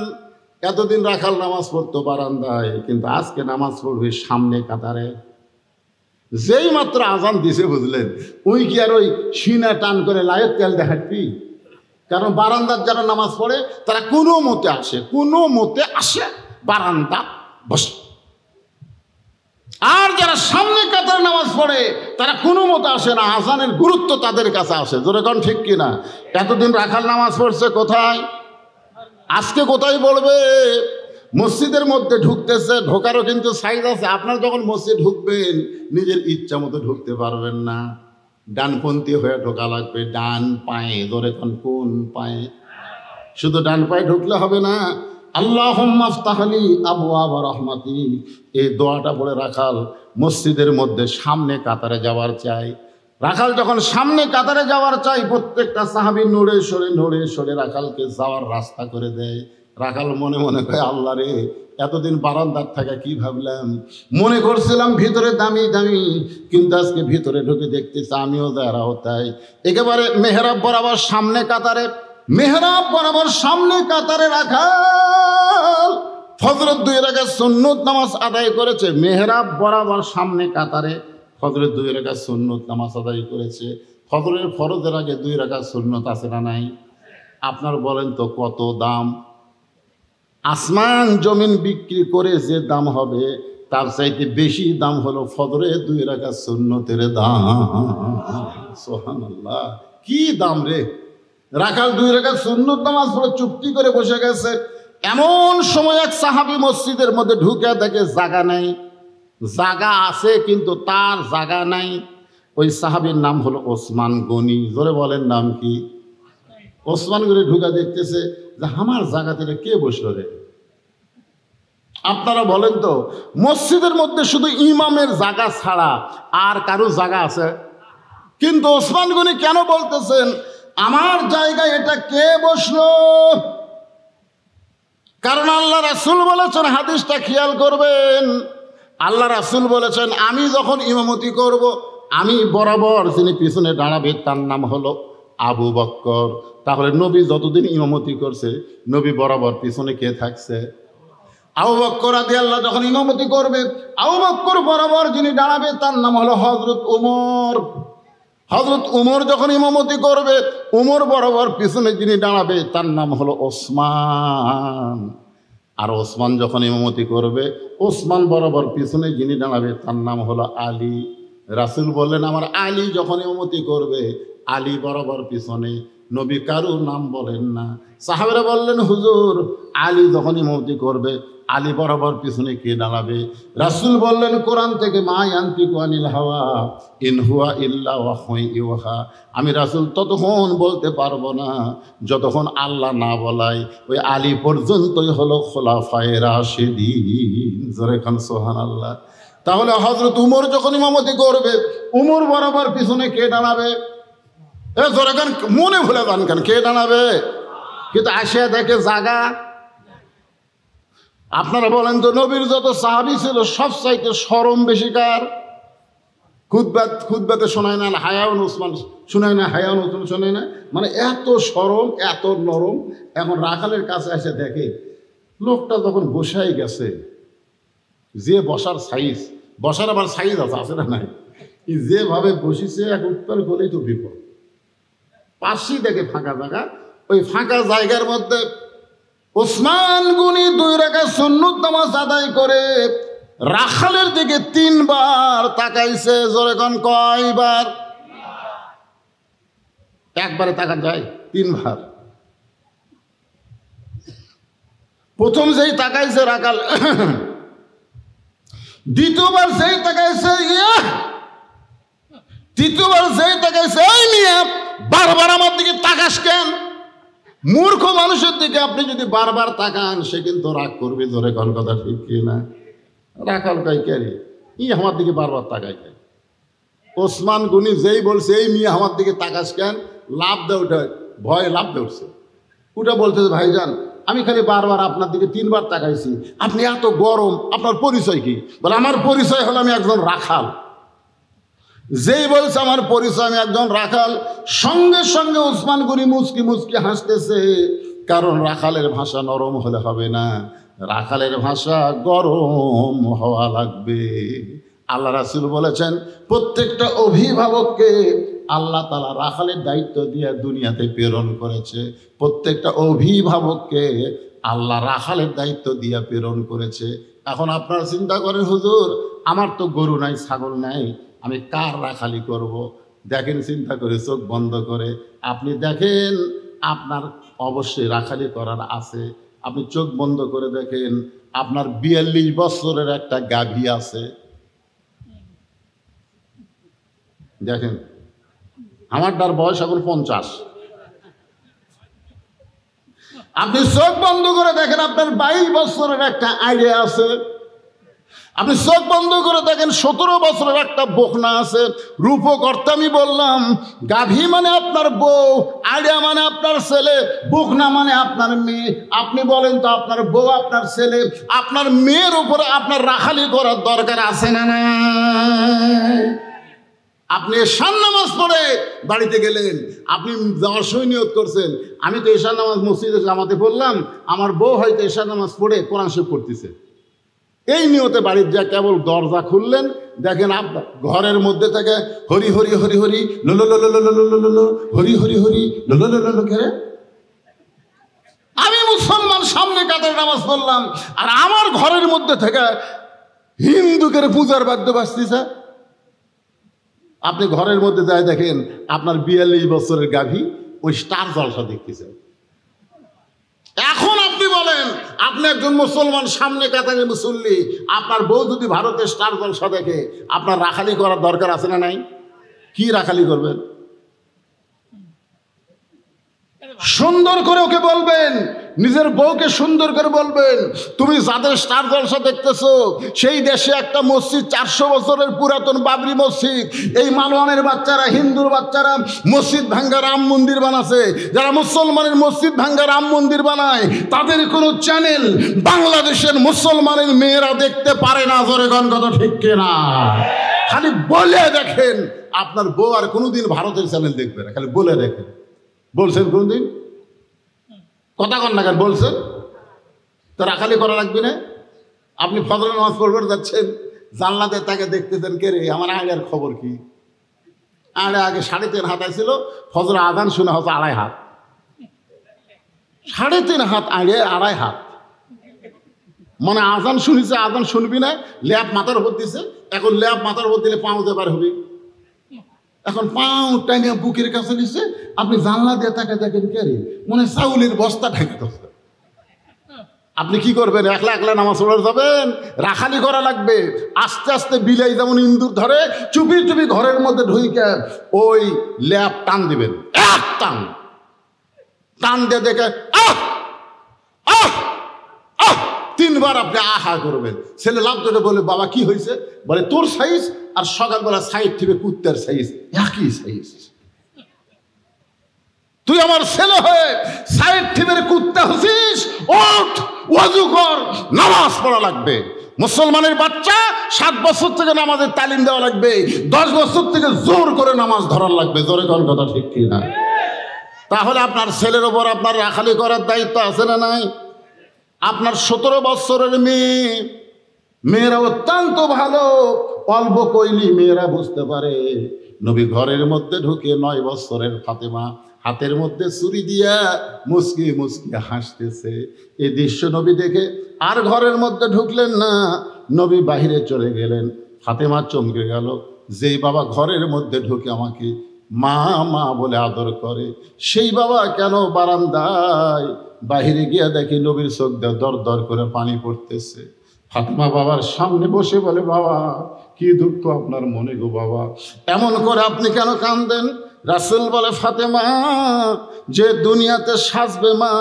এতদিন রাখাল নামাজ পড়তো বারান্দায়, কিন্তু আজকে নামাজ পড়বে সামনে কাতারে। যেই মাত্র আজান দিছে, বুঝলেন, ওই কি আর ওই সিনা টান করে লায়ের তেল দেখাচ্ছি? কারণ বারান্দার যারা নামাজ পড়ে তারা কোনো মতে আসে বারান্দা বসে। আর যারা সামনে কাতারে নামাজ পড়ে তারা কোনো মতে আসে না, আজানের গুরুত্ব তাদের কাছে আসে। জোরে কোন ঠিক কিনা? এতদিন রাখাল নামাজ পড়ছে কোথায়? আজকে কোথায় পড়বে? মসজিদের মধ্যে ঢুকতেছে, ঢোকারও কিন্তু সাইজ আছে। আপনার যখন মসজিদ ঢুকবেন, নিজের ইচ্ছা মতো ঢুকতে পারবেন না, ডানপন্থী হয়ে ঢোকা লাগবে, ডান পায়ে। ধরে কোন পায়ে? শুধু ডান পায়ে ঢুকলে হবে না। আল্লাহুম্মা আফতাহলি আবওয়াবা রাহমাতি, এই দোয়াটা পড়ে রাখাল মসজিদের মধ্যে সামনে কাতারে যাওয়ার চাই। রাখাল যখন সামনে কাতারে যাওয়ার চাই, প্রত্যেকটা সাহাবী নড়ে সরে রাখালকে যাওয়ার রাস্তা করে দেয়। রাখাল মনে মনে কয়, আল্লাহ রে, এতদিন বারান্দার থাকা কি ভাবলাম, মনে করছিলাম ভিতরে দামি, কিন্তু আজকে ভিতরে ঢুকে দেখতেছি আমিও যারাও তাই। একেবারে মেহরাব বরাবর সামনে কাতারে, রাখাল ফজরের 2 রাকাত সুন্নত নামাজ আদায় করেছে। মেহরাব বরাবর সামনে কাতারে ফজরের 2 রাকাত সুন্নত নামাজ আদায় করেছে। ফজরের ফরজের আগে 2 রাকাত সুন্নত আছে না নাই? আপনার বলেন তো কত দাম? আসমান জমিন বিক্রি করে যে দাম হবে, তার চাইতে বেশি দাম হলো ফজরের 2 রাকাত সুন্নতের দাম। সুবহানাল্লাহ, কি দাম রে! রাখাল 2 রাকাত সুন্নত নামাজ পড়ে চুপটি করে বসে গেছে। এমন সময় এক সাহাবী মসজিদের মধ্যে ঢুকে দেখে জায়গা নাই। জায়গা আছে কিন্তু তার জায়গা নাই। ওই সাহাবীর নাম হলো ওসমান গনি। জোরে বলেন, নাম কি? ওসমান গনি ঢুকে দেখতেছে যে আমার জায়গাতে কে বসলো রে? আপনারা বলেন তো, মসজিদের মধ্যে শুধু ইমামের জায়গা ছাড়া আর কারো জায়গা আছে? কিন্তু ওসমান গনি কেন বলতেছেন আমার জায়গায় এটা কে বসলো? কারণ আল্লাহ রাসূল বলেছেন, হাদিসটা খেয়াল করবেন, আল্লাহ রাসূল বলেছেন, আমি যখন ইমামতি করব, আমি বরাবর যিনি পিছনে দাঁড়াবে তার নাম হলো আবু বকর। তাহলে নবী যতদিন ইমামতি করছে, নবী বরাবর পিছনে কে থাকছে? আবু বকর রাদিয়াল্লাহু যখন ইমামতি করবে, আবু বকর বরাবর যিনি দাঁড়াবে তার নাম হলো হযরত ওমর। হযরত ওমর যখন ইমামতি করবে, ওমর বরাবর পিছনে যিনি দাঁড়াবে তার নাম হলো ওসমান। আর ওসমান যখন ইমামতি করবে, ওসমান বরাবর পিছনে যিনি দাঁড়াবে তার নাম হলো আলী। রাসূল বললেন, আমার আলী যখন ইমামতি করবে, আলী বরাবর পিছনে। নবী কারো নাম বলেন না। সাহাবারা বললেন, হুজুর, আলী যখন ইমামতি করবে, আলী বরাবর পিছনে কে দাঁড়াবে? রাসূল বললেন, কোরআন থেকে, মা ইয়ানতিকু আনিল হাওয়া ইন হুয়া ইল্লা ওয়াহয়ুন ইউহা। আমি রাসূল ততক্ষণ বলতে পারবো না যতক্ষণ আল্লাহ না বলায়। ওই আলী পর্যন্তই হলো খোলাফায়ে রাশিদিন। জোরে খান সুবহানাল্লাহ। তাহলে হযরত উমর যখন ইমামতি করবে, উমর বরাবর পিছনে কে দাঁড়াবে? জোরে খান, মনে ভুলে যান কেন, কে দাঁড়াবে? কিন্তু আসিয়া দেখে জায়গা। আপনারা বলেন তো, নবীর যত সাহাবী ছিল সব চাইতে শরম বেশি কার? খুতবাতে শোনায় না হায়াউন ওসমান, শোনায় না হায়াউন ওসমান, শোনায় না? মানে এত শরম, এত নরম। এখন রাখালের কাছে এসে দেখে লোকটা যখন বসাই গেছে, যে বসার সাইজ, বসার আবার সাইজ আছে না নাই? যেভাবে বসিছে, এক উত্তর করলেই তো বিপদ। পাশেই দেখে ফাঁকা জায়গা, ওই ফাঁকা জায়গার মধ্যে ওসমান গনি 2 রাকাত সুন্নত নামাজ আদায় করে রাখালের দিকে 3 বার তাকাইছে। জোরে কোন কয়বার? একবারে তাকান যায়? 3 বার। প্রথম যেই তাকাইছে রাখাল, দ্বিতীয়বার যেই তাকাইছে, তৃতীয়বার যেই তাকাইছে, এই মিয়া বারবার আমার দিকে তাকাস কেন? মূর্খ মানুষের দিকে আপনি যদি বারবার তাকান সে কিন্তু রাগ করবে। ধরে কোন কথা ঠিক কি না? রাখাল কয় কে রে, ই আমার দিকে বারবার তাকাই কেন? ওসমান গনি যেই বলছে এই মিয়া আমার দিকে তাকাস কেন, লাভ দে উঠে, ভয় লাভ দে উঠছে। ওটা বলতেছে ভাইজান আমি খালি বারবার আপনার দিকে 3 বার তাকাইছি, আপনি এত গরম, আপনার পরিচয় কি? বলে আমার পরিচয় হলো আমি একজন রাখাল। যেই বলছে আমার পরিচয় আমি একজন রাখাল, সঙ্গে সঙ্গে ওসমান গনি মুচকি মুচকি হাসতেছে। কারণ রাখালের ভাষা নরম হলে হবে না, রাখালের ভাষা গরম হওয়া লাগবে। আল্লাহ রাসূল বলেছেন প্রত্যেকটা অভিভাবককে আল্লাহ তাআলা রাখালের দায়িত্ব দিয়ে দুনিয়াতে প্রেরণ করেছে। প্রত্যেকটা অভিভাবককে আল্লাহ রাখালের দায়িত্ব দিয়ে প্রেরণ করেছে। এখন আপনারা চিন্তা করেন হুজুর আমার তো গরু নাই, ছাগল নাই, আমি কার রাখালি করব? দেখেন চিন্তা করে, চোখ বন্ধ করে আপনি দেখেন আপনার অবশ্যই রাখালি করার আছে। আপনি চোখ বন্ধ করে দেখেন আপনার 42 বছরের একটা গাভী আছে। দেখেন আমারটার বয়স এখন 50। আপনি চোখ বন্ধ করে দেখেন আপনার 22 বছরের একটা আইডিয়া আছে। আপনি চোখ বন্ধ করে দেখেন 17 বছরের একটা বকনা আছে। রূপকর্তা আমি বললাম, গাভী মানে আপনার বউ, আইডিয়া মানে আপনার ছেলে, বকনা মানে আপনার মেয়ে। আপনি বলেন তো আপনার বউ আপনার ছেলে, আপনার মেয়ের উপরে আপনার রাখালি করার দরকার আছে না না? আপনি এশার নামাজ পড়ে বাড়িতে গেলেন, আপনি যাওয়ার সময় নিয়ত করছেন আমি তো এশার নামাজ মসজিদে জামাতে পড়লাম, আমার বউ হয়তো এশার নামাজ পড়ে কোরআন শরীফ পড়তেছে। এই নিয়তে বাড়ির যা কেবল দরজা খুললেন, দেখেন আপনার ঘরের মধ্যে থেকে হরি হরি হরি হরি লোলো লোলো লোলো লোলো লোলো হরি হরি হরি লোলো লোলো লোলো করে। আমি মুসলমান সামনে কাতারে নামাজ পড়লাম আর আমার ঘরের মধ্যে থেকে হিন্দুদের পূজার বাদ্য বাজতেছে। আপনি ঘরের মধ্যে যায় দেখেন আপনার 42 বছরের গাভী ওই স্টার জলসা দেখতেছে। এখন আপনি বলেন আপনি একজন মুসলমান সামনে কাতারে মুসল্লি, আপনার বউ যদি ভারতের স্টার জলসা দেখে আপনার রাখালি করার দরকার আছে না নাই? কি রাখালি করবেন? সুন্দর করে ওকে বলবেন, নিজের বউকে সুন্দর করে বলবেন তুমি যাদের স্টার জলসা দেখতেছো সেই দেশে একটা মসজিদ 400 বছরের পুরাতন বাবরি মসজিদ, এই মালওয়ানের বাচ্চারা হিন্দুর বাচ্চারা মসজিদ ভাঙ্গা রাম মন্দির বানাচ্ছে। যারা মুসলমানের মসজিদ ভাঙ্গা রাম মন্দির বানায় তাদের কোনো চ্যানেল বাংলাদেশের মুসলমানের মেয়েরা দেখতে পারে না। জোরে গান কথা ঠিক কিনা? খালি বলে দেখেন আপনার বউ আর কোনোদিন ভারতের চ্যানেল দেখবে না, খালি বলে দেখেন। বলছেন কোনদিন? কথা কন না কেন? বলছেন তো রাখালি করা লাগবে না? আপনি ফজর নামাজ পড়বার যাচ্ছেন, জানলাতে তাকে দেখতেছেন কে রে, আমার আগের খবর কি? আগে 3.5 হাত ছিল, ফজর আজান শুনে হয়তো 2.5 হাত, 3.5 হাত আগে 2.5 হাত, মানে আজান শুনেছে, আজান শুনবি না, ল্যাব মাথার উপর দিছে। এখন ল্যাব মাথার উপর দিলে পাও দেবার হবে, এখন পাও টাইনে বুকের কাছে দিচ্ছে। আপনি জানলা দিয়ে তাকে দেখেন কে রে, মনে চাউলের বস্তা ঢেকে দিচ্ছে। আপনি কি করবেন? একলা একলা নামাজ পড়ে যাবেন? রাখালি করা লাগবে। আস্তে আস্তে বিলাই যেমন ইন্দুর ধরে চুপি চুপি ঘরের মধ্যে ঢুইকে ওই ল্যাব টান দিবেন, এক টান টান দিয়ে দেখে আহ আহ আহ 3 বার আপনি আহা করবেন। ছেলে লাভ ধরে বলে বাবা কি হয়েছে? বলে তোর সাইজ আর সকালবেলা সাইড থেকে কুত্তার সাইজ একই সাইজ। তুই আমার ছেলে হয়ে সাইড থেকে কুত্তা হচ্ছিস? ওঠ, ওয়াজু কর, নামাজ পড়া লাগবে। মুসলমানের বাচ্চা 7 বছর থেকে নামাজের তালিম দেওয়া লাগবে, 10 বছর থেকে জোর করে নামাজ ধরার লাগবে। জোরে কোন কথা ঠিক কি না? তাহলে আপনার ছেলের ওপর আপনার রাখালি করার দায়িত্ব আছে না নাই? আপনার 17 বছরের মেয়েরা অত্যন্ত ভালো, অল্প কইলি মেয়েরা বুঝতে পারে। নবী ঘরের মধ্যে ঢুকে 9 বছরের ফাতেমা হাতের মধ্যে ছুরি দিয়া মুচকি মুচকি হাসতেছে। এই দৃশ্য নবী দেখে আর ঘরের মধ্যে ঢুকলেন না, নবী বাহিরে চলে গেলেন। ফাতেমা চমকে গেল, যেই বাবা ঘরের মধ্যে ঢুকে আমাকে মা মা বলে আদর করে, সেই বাবা কেন বারান্দায়? বাহিরে গিয়া দেখি নবীর চোখ দিয়ে দর দর করে পানি পড়তেছে। ফাতেমা বাবার সামনে বসে বলে, বাবা কি দুঃখ আপনার মনে গো বাবা, এমন করে আপনি কেন কাঁদেন? রাসূল বলে, ফাতেমা যে দুনিয়াতে সাজবে মা,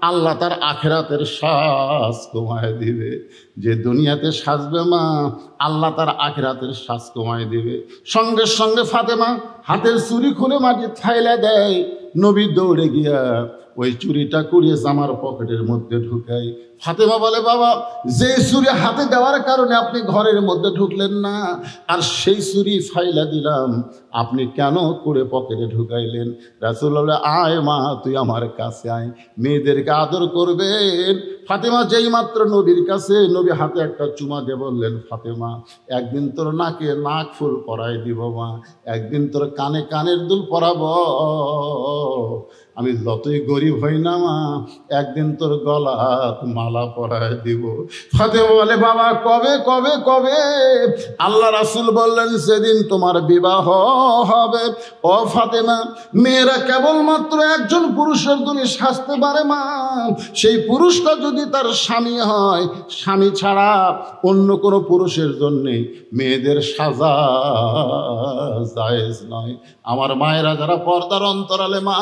আল্লাহ তার আখিরাতের সাজ কমায় দিবে। যে দুনিয়াতে সাজবে মা, আল্লাহ তার আখিরাতের সাজ কমায় দিবে। সঙ্গে সঙ্গে ফাতেমা হাতের চুড়ি খুলে মাটি ফাইলা দেয়। নবী দৌড়ে গিয়া ওই চুরিটা কুড়িয়ে জামার পকেটের মধ্যে ঢুকাই। ফাতেমা বলে, বাবা যে চুরি হাতে দেওয়ার কারণে আপনি ঘরের মধ্যে ঢুকলেন না, আর সেই চুরি ফাইলা দিলাম, আপনি কেন করে পকেটে ঢুকাইলেন? রাসূল বলে, আয় মা তুই আমার কাছে আয়, মেয়েদেরকে আদর করবেন। ফাতেমা যেই মাত্র নবীর কাছে, নবী হাতে একটা চুমা দিয়ে বললেন, ফাতেমা একদিন তোর নাকে নাক ফুল পরাই দিব মা, একদিন তোর কানে কানের দুল পরাবো, আমি যতই গরিব হই না মা, একদিন তোর গলা মালা পরায় দিব। ফাতেমা বলে, বাবা কবে কবে কবে? আল্লাহ রাসূল বললেন, সেদিন তোমার বিবাহ হবে। ও ফাতেমা, মেয়েরা কেবলমাত্র একজন পুরুষের জন্য সাজতে পারে মা, সেই পুরুষটা যদি তার স্বামী হয়, স্বামী ছাড়া অন্য কোনো পুরুষের জন্যে মেয়েদের সাজা জায়েজ নয়। আমার মায়েরা যারা পর্দার অন্তরালে মা,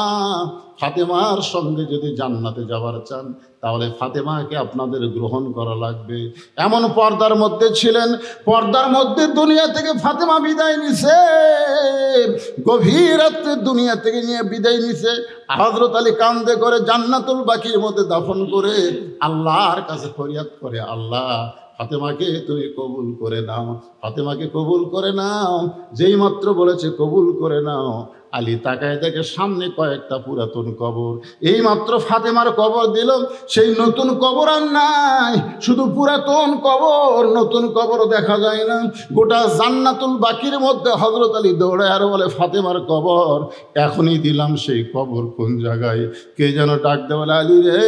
ফাতেমার সঙ্গে যদি জান্নাতে যাবার চান, তাহলে ফাতেমাকে আপনাদের গ্রহণ করা লাগবে। এমন পর্দার মধ্যে ছিলেন, পর্দার মধ্যে দুনিয়া থেকে ফাতেমা বিদায় নিছে, গভীর রাত্রে দুনিয়া থেকে নিয়ে বিদায় নিছে। হযরত আলী কান্দে করে জান্নাতুল বাকির মধ্যে দাফন করে আল্লাহর কাছে ফরিয়াদ করে, আল্লাহ ফাতেমাকে তুমি কবুল করে নাও, ফাতেমাকে কবুল করে নাও। যেই মাত্র বলেছে কবুল করে নাও, আলী তাকায় দেখে সামনে কয়েকটা পুরাতন কবর। এই মাত্র ফাতেমার কবর দিল, সেই নতুন কবর আর নাই, শুধু পুরাতন কবর, নতুন কবর দেখা যায় না। গোটা জান্নাতুল বাকির মধ্যে হযরত আলী দৌড়ায় আর বলে, ফাতেমার কবর এখনই দিলাম, সেই কবর কোন জায়গায়? কে যেন ডাক দে, বলে, আলী রে,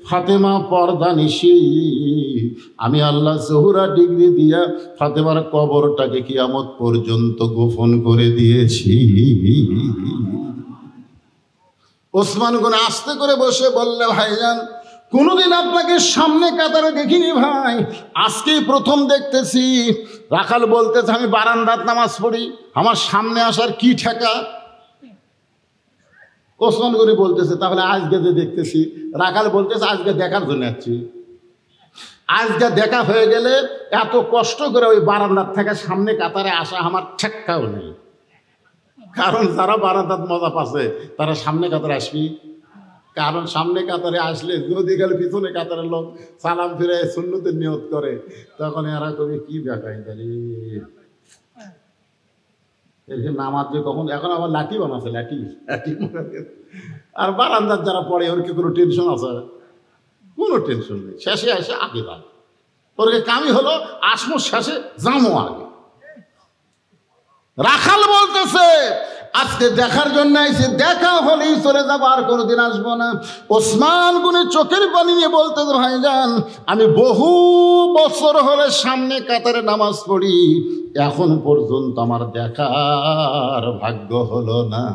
ফাতেমা পর্দা নিশি, আমি আল্লাহ জহুরা ডিগ্রি দিয়া ফাতেমার কবরটাকে কিয়ামত পর্যন্ত গোপন করে দিয়েছি। ওসমান গনি আস্তে করে বসে বললে, ভাইজান কোনোদিন আপনাকে সামনে কাতারে দেখিনি ভাই, আজকেই প্রথম দেখতেছি। রাখাল বলতেছে, আমি বারান্দাত নামাজ পড়ি, আমার সামনে আসার কি ঠেকা? ওসমান গনি বলতেছে, তাহলে আজকে যে দেখতেছি। রাখাল বলতেছে, আজকে দেখার জন্য যাচ্ছি। আজকে দেখা হয়ে গেলে এত কষ্ট করে ওই বারান্দার থেকে সামনে কাতারে আসা আমার ঠেক্কাও নেই, কারণ যারা বারান্দাত মজা পাচ্ছে তারা সামনে কাতারে আসবি। কারণ সামনে কাতারে আসলে যদি গেলে পিছনে কাতারের লোক সালাম ফিরে সুন্নতের নিয়ত করে, তখন এরা কবি কি দেখায় দাঁড়িয়ে নামাজ যে কখন, এখন আবার লাঠি বানাচ্ছে, লাঠি লাঠি। আর বারান্দার যারা পড়ে ওর কি কোনো টেনশন আছে? কোনো টেনশন নেই, শেষে আসে আগে যান, ওর কামি হলো আসমো শেষে জামো আগে। রাখাল বলতেছে, আজকে দেখার জন্য আইছে, দেখা হলেই চলে যাবো, আর কোনোদিন আসবো না। ওসমান গনি চোখের পানি নিয়ে বলতেছে, ভাইজান আমি বহু বছর হলে সামনে কাতারে নামাজ পড়ি, এখন পর্যন্ত আমার দেখার ভাগ্য হলো না।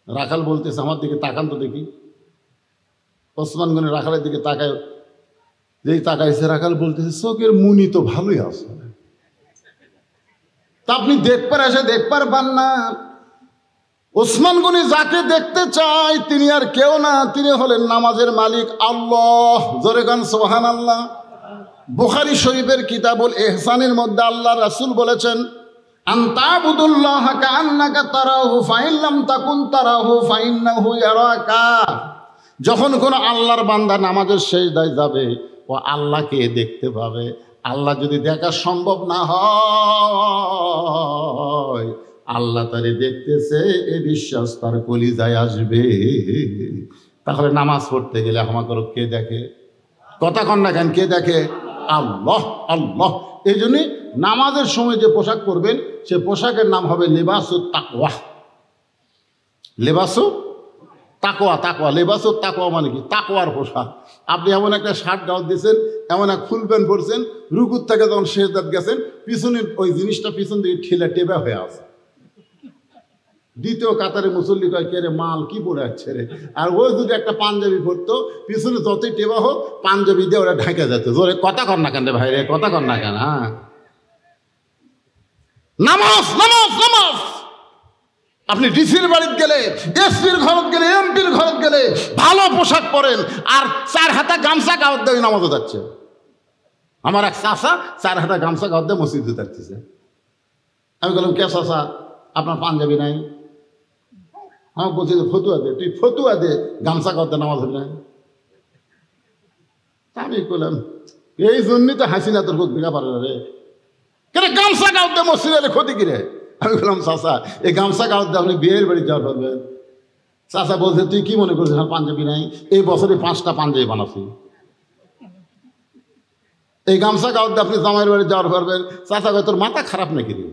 রাখাল বলতেছে, আমার দিকে তাকান তো দেখি। ওসমান গনি রাখালের দিকে তাকায়, যেই তাকাইছে রাখাল বলতেছে, চোখের মুনি তো ভালোই আছে, তা আপনি দেখবার এসে দেখবার পান না। ওসমান গনি যাকে দেখতে চায় তিনি আর কেউ না, তিনি হলেন নামাজের মালিক আল্লাহ। জোরে গান সুবহানাল্লাহ। বুখারী শরীফের কিতাবুল ইহসানের মধ্যে আল্লাহ রাসূল বলেছেন, আনতাবুদুল্লাহ কাআন্নাকা তারাহু ফাইন লাম তাকুন তারাহু ফাইন্নাহু ইয়ারাকা। যখন কোনো আল্লাহর বান্দা নামাজের সিজদায় যাবে, ও আল্লাহকে দেখতে পাবে। আল্লাহ যদি দেখা সম্ভব না হয়, আল্লাহ তারে দেখতেছে এ বিশ্বাস তার কলিজায় আসবে। তাহলে নামাজ পড়তে গেলে আমাকে কে দেখে? কথা কন না কেন? কে দেখে? আল্লাহ। আল্লাহ এই জন্যই নামাজের সময় যে পোশাক পরবেন সে পোশাকের নাম হবে লেবাসুত তাকওয়া। লেবাসু তাকওয়া, তাকওয়া, লেবাসুত তাকওয়া মানে কি? তাকওয়ার পোশাক। আপনি এমন একটা শার্ট গাউট দিয়েছেন, এমন এক ফুল প্যান্ট পরছেন, রুকুর থেকে যখন সেজদাত গেছেন, পিছনে ওই জিনিসটা পিছন দিকে ঠেলে টেবা হয়ে আছে। দ্বিতীয় কাতারে মুসল্লি কয়, কে রে মাল কি পরে আসছে রে? আর ওই যদি একটা পাঞ্জাবি পরতো, পিছনে যতই টেবা হোক পাঞ্জাবি দিয়ে ওরা ঢাকে যেত। জোরে কথা কর না কেন রে ভাই রে, কথা কর না কেন? হ্যাঁ, নামাজ নামাজ নামাজ। আপনি ডিসির বাড়িতে গেলে, এসপির ঘরত গেলে, এমপির ঘরত গেলে ভালো পোশাক পরেন, আর 4 হাতা গামছা গাওয়ার দিয়ে নামাজও যাচ্ছে। আমার এক চাষা 4 হাতা গামছা গাওয়ার দিয়ে মসজিদে যাচ্ছে। আমি বললাম, কে চাষা আপনার পাঞ্জাবি নাই? আমার বলছি যে ফতুয়া দে, তুই ফতুয়া দে, গামছা গাওয়ার দিয়ে নামাজ হবে না। আমি বললাম, এই জন্যই তো হাসিনা তোর দেখা পারে না রে, কেন গামছা গাওয়ার দিয়ে মসজিদে ক্ষতি কিরে? আমি বললাম, চাষা এই গামছা গাওয়ার দিয়ে আপনি বিয়ের বাড়ি যাওয়ার পারবেন? চাষা বলছে, তুই কি মনে করছিস আমার পাঞ্জাবি নাই? এই বছরে 5টা পাঞ্জাবি বানাচ্ছি। এই গামছা গাওয়ার দিয়ে আপনি জামাইয়ের বাড়ি যাওয়ার পারবেন? চাষা কয়, তোর মাথা খারাপ নাকি রে?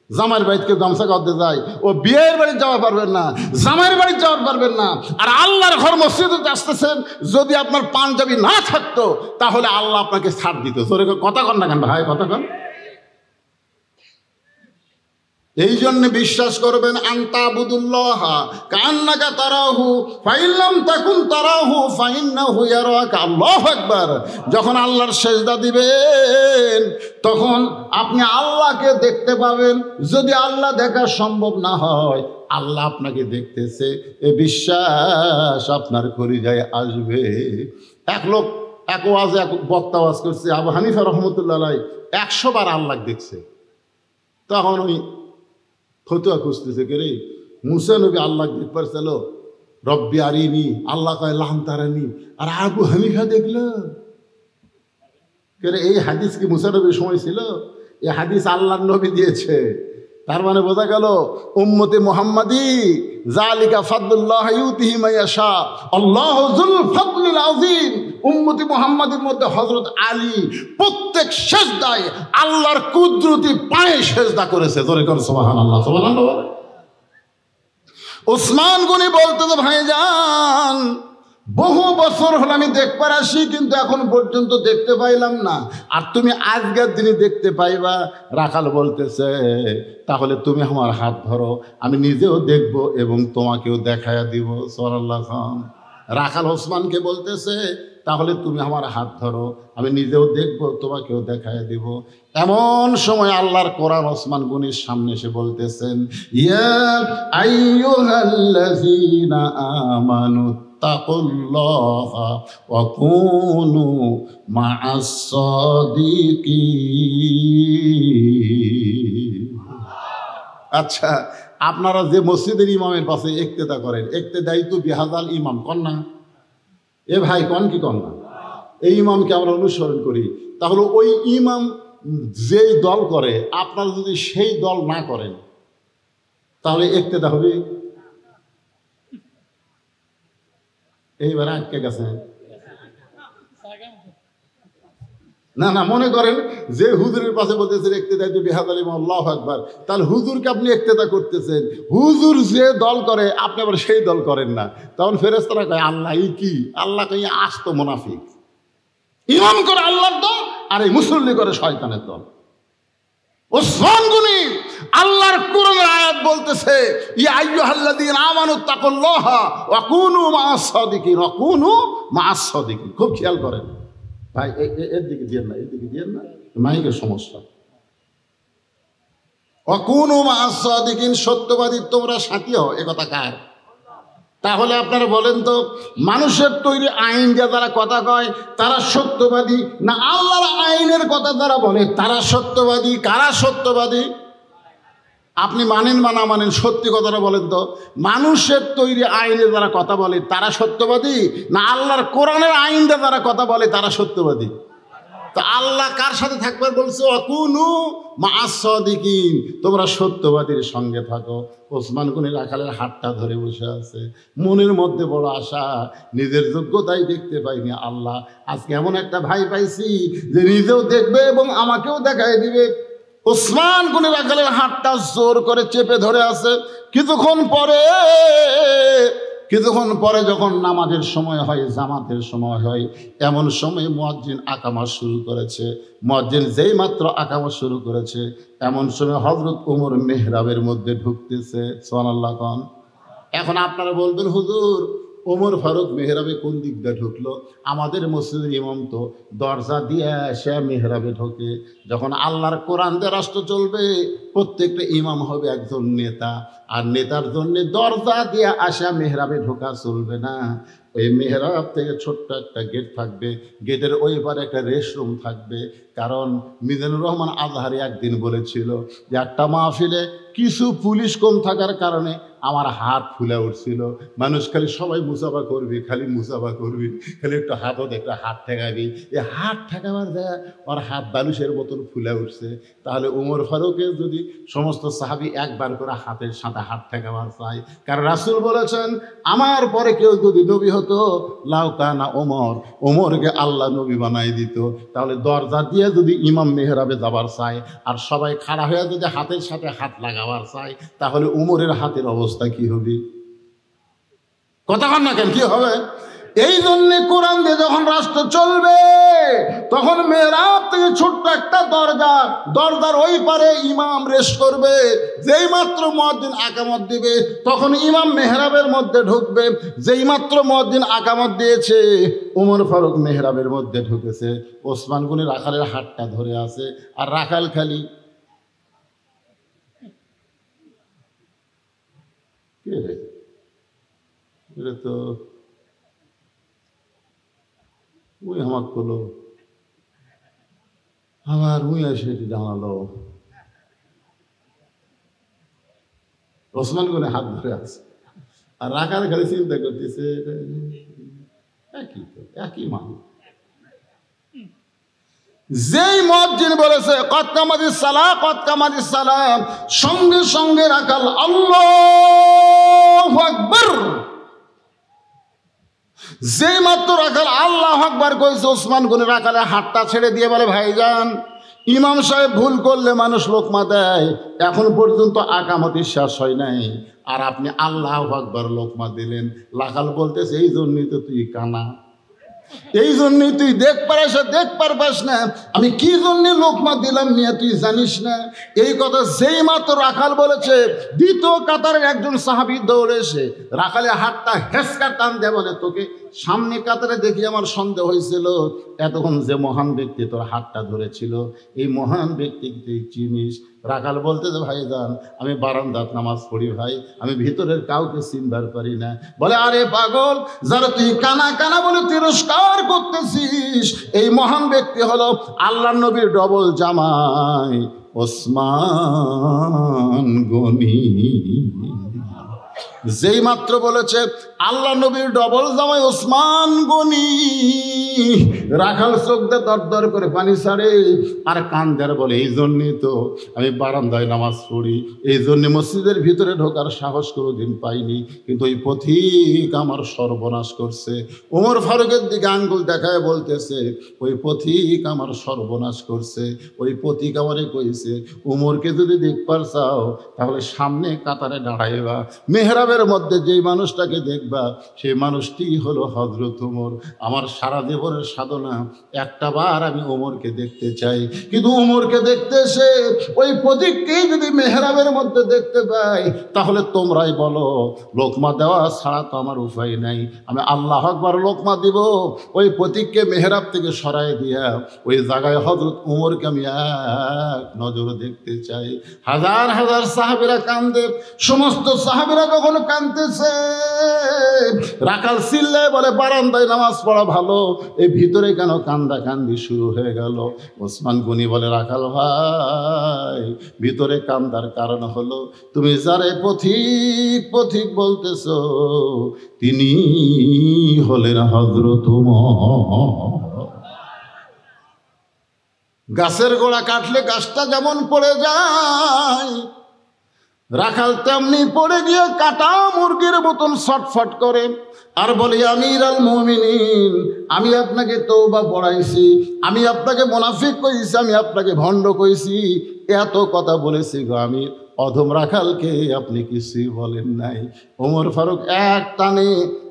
জামাইয়ের বাড়িতে কেউ গামছা গাওয়াতে যায়, ও বিয়ের বাড়ি যাওয়া পারবেন না, জামাইয়ের বাড়ি যাওয়ার পারবেন না। আর আল্লাহর ঘর মসজিদে আসতেছেন, যদি আপনার পাঞ্জাবি না থাকতো তাহলে আল্লাহ আপনাকে ছাড় দিত। জোরে কথা কন না কেন ভাই, কথা কন। এই জন্য বিশ্বাস করবেন, আনতাবুদুল্লাহ কান্নাকা তারাহু ফাইল্লাম তাকুন তারাহু ফাইন্নাহু ইয়ারাকা। আল্লাহু আকবার। যখন আল্লাহর সেজদা দিবেন তখন আপনি আল্লাহকে দেখতে পাবেন। যদি আল্লাহ দেখা সম্ভব না হয়, আল্লাহ আপনাকে দেখতেছে, এ বিশ্বাস আপনার কলিজায় আসবে। এক লোক এক ওয়াজে এক বক্তা ওয়াজ করছে, আবু হানিফা রহমতুল্লাহ আলাইহি 100 বার আল্লাহ দেখছে। তখন ওই ফতুয়া খুঁজতেছে, কে রে মুসা নবী আল্লাহ দেখ পারছিল, রব্বি আরিনি, আল্লাহ কয় লাম তারানি, আর আবু হানিফা দেখলো। কে রে, এই হাদিস কি মুসা নবীর সময় ছিল? এই হাদিস আল্লাহর নবী দিয়েছে। তার মানে বোঝা গেল, উম্মতে মুহাম্মাদি যালিকা ফাদলুল্লাহ ইউতিহি মান ইয়াশা, আল্লাহু যুল ফাদলিল আযীম। উম্মতে মুহাম্মাদের মধ্যে হযরত আলী প্রত্যেক সেজদায় আল্লাহর কুদরতি পায়ে সেজদা করেছে। জোরে করে সুবহানাল্লাহ, সুবহানাল্লাহ। ওসমান গনি বলতে, তো ভাইজান বহু বছর হলো আমি দেখবার আসি, কিন্তু এখন পর্যন্ত দেখতে পাইলাম না, আর তুমি আজকের দিনে দেখতে পাইবা। রাখাল বলতেছে, তাহলে তুমি আমার হাত ধরো, আমি নিজেও দেখব এবং তোমাকেও দেখায়া দিব। সাল্লাল্লাহু। রাখাল ওসমানকে বলতেছে, তাহলে তুমি আমার হাত ধরো, আমি নিজেও দেখব, তোমাকেও দেখায় দিব। এমন সময় আল্লাহর কোরআন ওসমান গনির সামনে এসে বলতেছেন, ইয়া আইয়ুহাল্লাযীনা আমানু তাকুল্লাহা ওয়া কুনু মা'আস সাদিকিন। আচ্ছা, আপনারা যে মসজিদের ইমামের পাশে ইক্তেদা করেন, ইক্তেদাই তো বিহাজাল ইমাম কন না? এ ভাই কন কি কন না? এই ইমামকে আমরা অনুসরণ করি। তাহলে ওই ইমাম যেই দল করে, আপনারা যদি সেই দল না করেন তাহলে ইক্তেদা হবে? এইবার আটকে গেছে। না না, মনে করেন যে হুজুরের পাশে বলতেছেন ইক্তেদাই তো বিহাজাল ইমাম, আল্লাহু আকবার, তাহলে হুজুরকে আপনি ইক্তেদা করতেছেন। হুজুর যে দল করে আপনি আবার সেই দল করেন না। তখন ফেরেশতারা কয়, আল্লাহ এই কি? আল্লাহ কয়, আস্ত মুনাফিক। ইমাম করে আল্লাহর দল, আর এই মুসল্লি করে শয়তানের দল। ওসমান গনি আল্লাহর কোরআনের আয়াত বলতেছে, ইয়া আইয়ুহাল্লাযীনা আমানু তাকুল্লাহা ওয়া কুনু মা'আস সাদিকিন, ওয়া কুনু মা'আস সাদিকিন। খুব খেয়াল করেন ভাই, এর দিকে দিয়েন না, এর দিকে দিয়েন না, মাইকের সমস্যা। ওয়া কুনু মা'আস সাদিকিন, সত্যবাদী তোমরা সাথী হও। এ কথা কার? তাহলে আপনারা বলেন তো, মানুষের তৈরি আইন দিয়ে যারা কথা কয় তারা সত্যবাদী, না আল্লাহর আইনের কথা যারা বলে তারা সত্যবাদী? কারা সত্যবাদী? আপনি মানেন বা না মানেন, সত্যি কথাটা বলেন তো, মানুষের তৈরি আইনে যারা কথা বলে তারা সত্যবাদী, না আল্লাহর কোরআনের আইন দিয়ে যারা কথা বলে তারা সত্যবাদী? তো আল্লাহ কার সাথে থাকবার বলছে? অকুনু মা'আস সাদিকিন, তোমরা সত্যবাদীর সঙ্গে থাকো। ওসমান গনি রাখালের হাতটা ধরে বসে আছে, মনের মধ্যে বড় আশা, নিজের যোগ্যতাই দেখতে পাইনি, আল্লাহ আজকে এমন একটা ভাই পাইছি যে নিজেও দেখবে এবং আমাকেও দেখায় দিবে। ওসমান গনি রাখালের হাতটা জোর করে চেপে ধরে আছে। কিছুক্ষণ পরে যখন নামাজের সময় হয়, জামাতের সময় হয়, এমন সময় মুয়াজ্জিন আকামত শুরু করেছে। মুয়াজ্জিন যেই মাত্র আকামত শুরু করেছে, এমন সময় হযরত ওমর মেহরাবের মধ্যে ঢুকতেছে। সুবহানাল্লাহ কোন। এখন আপনারা বলবেন, হুজুর ওমর ফারুক মেহরাবে কোন দিক দিয়ে ঢুকলো? আমাদের মসজিদের ইমাম তো দরজা দিয়ে সে মেহরাবে ঢোকে। যখন আল্লাহর কোরআন দিয়ে রাষ্ট্র চলবে, প্রত্যেকটা ইমাম হবে একজন নেতা, আর নেতার জন্য দরজা দিয়ে আসা মেহরাবে ঢোকা চলবে না। ওই মেহরাব থেকে ছোট্ট একটা গেট থাকবে, গেটের ওই পারে একটা রেস্টরুম থাকবে। কারণ মিজানুর রহমান আজহারি একদিন বলেছিল যে একটা মাহফিলে কিছু পুলিশ কম থাকার কারণে আমার হাত ফুলে উঠছিল। মানুষ খালি সবাই মুসাফা করবি, খালি মুসাফা করবি, খালি একটু হাতও দেখলে হাত ঠেকাবি। এই হাত ঠেকাবার যায় ওর হাত বালুশের মতন ফুলে উঠছে। তাহলে ওমর ফারুকের যদি সমস্ত সাহাবী একবার করে হাতের সাথে হাত ঠেকাবার চায়, কারণ রাসূল বলেছেন আমার পরে কেউ যদি নবী হতো লাউকানা ওমরকে আল্লাহ নবী বানাই দিত। তাহলে দরজা দিয়ে যদি ইমাম মেহরাবে যাবার চায় আর সবাই খাড়া হয়ে যদি হাতের সাথে হাত লাগাবার চায়, তাহলে উমরের হাতের অবস্থা কি হবে? কথা কন না কেন, কি হবে? এই জন্য কোরআন দিয়ে যখন রাষ্ট্র চলবে, তখন মেহরাব থেকে ছোট্ট একটা দরজার ওই পারে ইমাম রেস্ট করবে। যেই মাত্র মুয়াজ্জিন আকামত দিবে, তখন ইমাম মেহরাবের মধ্যে ঢুকবে। যেই মাত্র মুয়াজ্জিন আকামত দিয়েছে, ওমর ফারুক মেহরাবের মধ্যে ঢুকেছে। ওসমান গনি রাখালের হাতটা ধরে আছে, আর রাখাল খালি কে রে? এটা তো ওই আমার করলো, আবার উই এসে এটি জানালো। ওসমান গনি হাত ধরে আছে, আর রাখাল খালি চিন্তা করতেছে একই মানুষ। যেই মুয়াজ্জিন বলেছে কদ কামাতিস সালাহ, সঙ্গে সঙ্গে রাখাল আল্লাহু আকবার। যেই মাত্র রাখাল আল্লাহু আকবার কইছে, ওসমান গনি রাখালের হাতটা ছেড়ে দিয়ে বলে, ভাইজান ইমাম সাহেব ভুল করলে মানুষ লোকমা দেয়, এখন পর্যন্ত আকামতি শেষ হয় নাই, আর আপনি আল্লাহু আকবার লোকমা দিলেন। রাখাল বলতেছে এই জন্যই তো তুই কানা, এই জন্যই তুই দেখবার পাস না, আমি কি জন্য লোকমা দিলাম নিয়ে তুই জানিস না। এই কথা যেই মাত্র রাখাল বলেছে, দ্বিতীয় কাতারের একজন সাহাবী দৌড়ে এসে রাখালের হাতটা হেসকা টান দিয়ে বলে, তোকে সামনে কাতারে দেখি আমার সন্দেহ হয়েছিল, এতক্ষণ যে মহান ব্যক্তি তোর হাতটা ধরেছিল, এই মহান ব্যক্তিকে তুই চিনিস? রাখাল বলতে যে ভাইজান আমি বারান্দাত নামাজ পড়ি ভাই, আমি ভিতরের কাউকে চিনবার পারি না। বলে আরে পাগল, যারা তুই কানা বলে তিরস্কার করতেছিস, এই মহান ব্যক্তি হলো আল্লাহর নবীর ডবল জামাই ওসমান গনি। যেই মাত্র বলেছে আল্লাহ নবীর ডবল জামাই ওসমান গনি, রাখাল চোখ দিয়ে দরদর করে পানি ছাড়ে আর কান্দার বলে, এই জন্যই তো আমি বারান্দায় নামাজ পড়ি, এই জন্য মসজিদের ভিতরে ঢোকার সাহস কোনোদিন পাইনি, কিন্তু ওই পথিক আমার সর্বনাশ করছে। ওমর ফারুকের দিকে আঙ্গুল দেখায় বলতেছে, ওই পথিক আমার সর্বনাশ করছে, ওই পথিক আমারে কইছে ওমরকে যদি দেখবার চাও তাহলে সামনে কাতারে দাঁড়াইবা, মেহরাবের মধ্যে যেই মানুষটাকে দেখবা সেই মানুষটি হলো হযরত ওমর। আমার সারা জীবনের সাধনা একটা বার আমি ওমরকে দেখতে চাই, কিন্তু ওমরকে দেখতে এসে ওই প্রতীককেই যদি মেহরাবের মধ্যে দেখতে পাই, তাহলে তোমরাই বলো লোকমা দেওয়া ছাড়া তো আমার উপায় নাই। আমি আল্লাহু আকবার লোকমা দিব, ওই প্রতীককে মেহরাব থেকে সরাই দিয়া ওই জায়গায় হযরত ওমরকে আমি এক নজর দেখতে চাই। হাজার হাজার সাহাবীরা কান্দে, সমস্ত সাহাবীরা কখন কাঁদতেছে, রাখাল চিল্লায় বলে বারান্দায় নামাজ পড়া ভালো, এই ভিতরে কেন কান্দাকান্দি শুরু হয়ে গেল? ওসমান গনি বলে, রাখাল ভাই ভিতরে কান্দার কারণ হলো তুমি যারে পথিক বলতেছ তিনি হলেন হযরত ওমর। গাছের গোড়া কাটলে গাছটা যেমন পড়ে যায়, রাখাল তেমনি পড়ে গিয়ে কাটা মুরগির মতন ছটফট করে আর বলে, আমির আল মুমিনিন, আমি আপনাকে তওবা পড়াইছি, আমি আপনাকে মুনাফিক কইছি, আমি আপনাকে ভণ্ড কইছি, এত কথা বলেছি গো আমির, অধম রাখালকে আপনি কিছুই বলেন নাই। ওমর ফারুক এক টানে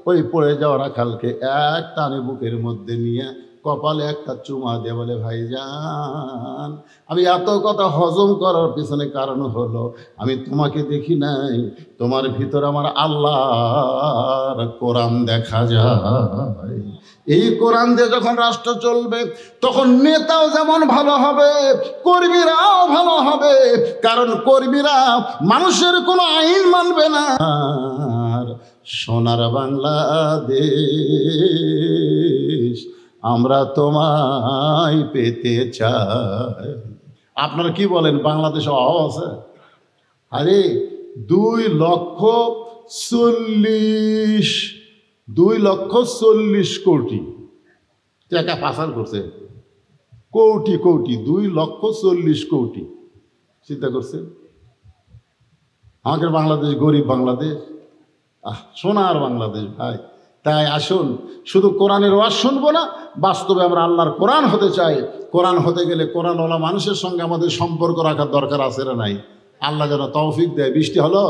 ওই পড়ে যাওয়া রাখালকে এক টানে বুকের মধ্যে নিয়ে কপালে একটা চুমা দিয়ে বলে, ভাইজান, আমি এত কথা হজম করার পিছনে কারণ হলো আমি তোমাকে দেখি নাই, তোমার ভিতর আমার আল্লাহর কোরআন দেখা যায়। এই কোরআন দিয়ে যখন রাষ্ট্র চলবে তখন নেতাও যেমন ভালো হবে, কর্মীরাও ভালো হবে, কারণ কর্মীরা মানুষের কোনো আইন মানবে না। আর সোনার বাংলাদেশ আমরা তোমায় পেতে চাই। আপনারা কি বলেন, বাংলাদেশে অভাব আছে? আরে 2,40,000 কোটি টাকা পাচার করছে। কোটি 2,40,000 কোটি। চিন্তা করছে আমাদের বাংলাদেশ গরিব বাংলাদেশ, সোনার বাংলাদেশ ভাই। তাই আসুন, শুধু কোরআনের ওয়াজ শুনবো না, বাস্তবে আমরা আল্লাহর কোরআন হতে চাই। কোরআন হতে গেলে কোরআনওয়ালা মানুষের সঙ্গে আমাদের সম্পর্ক রাখার দরকার আছে না নাই? আল্লাহ যেন তৌফিক দেয়। বৃষ্টি হলো?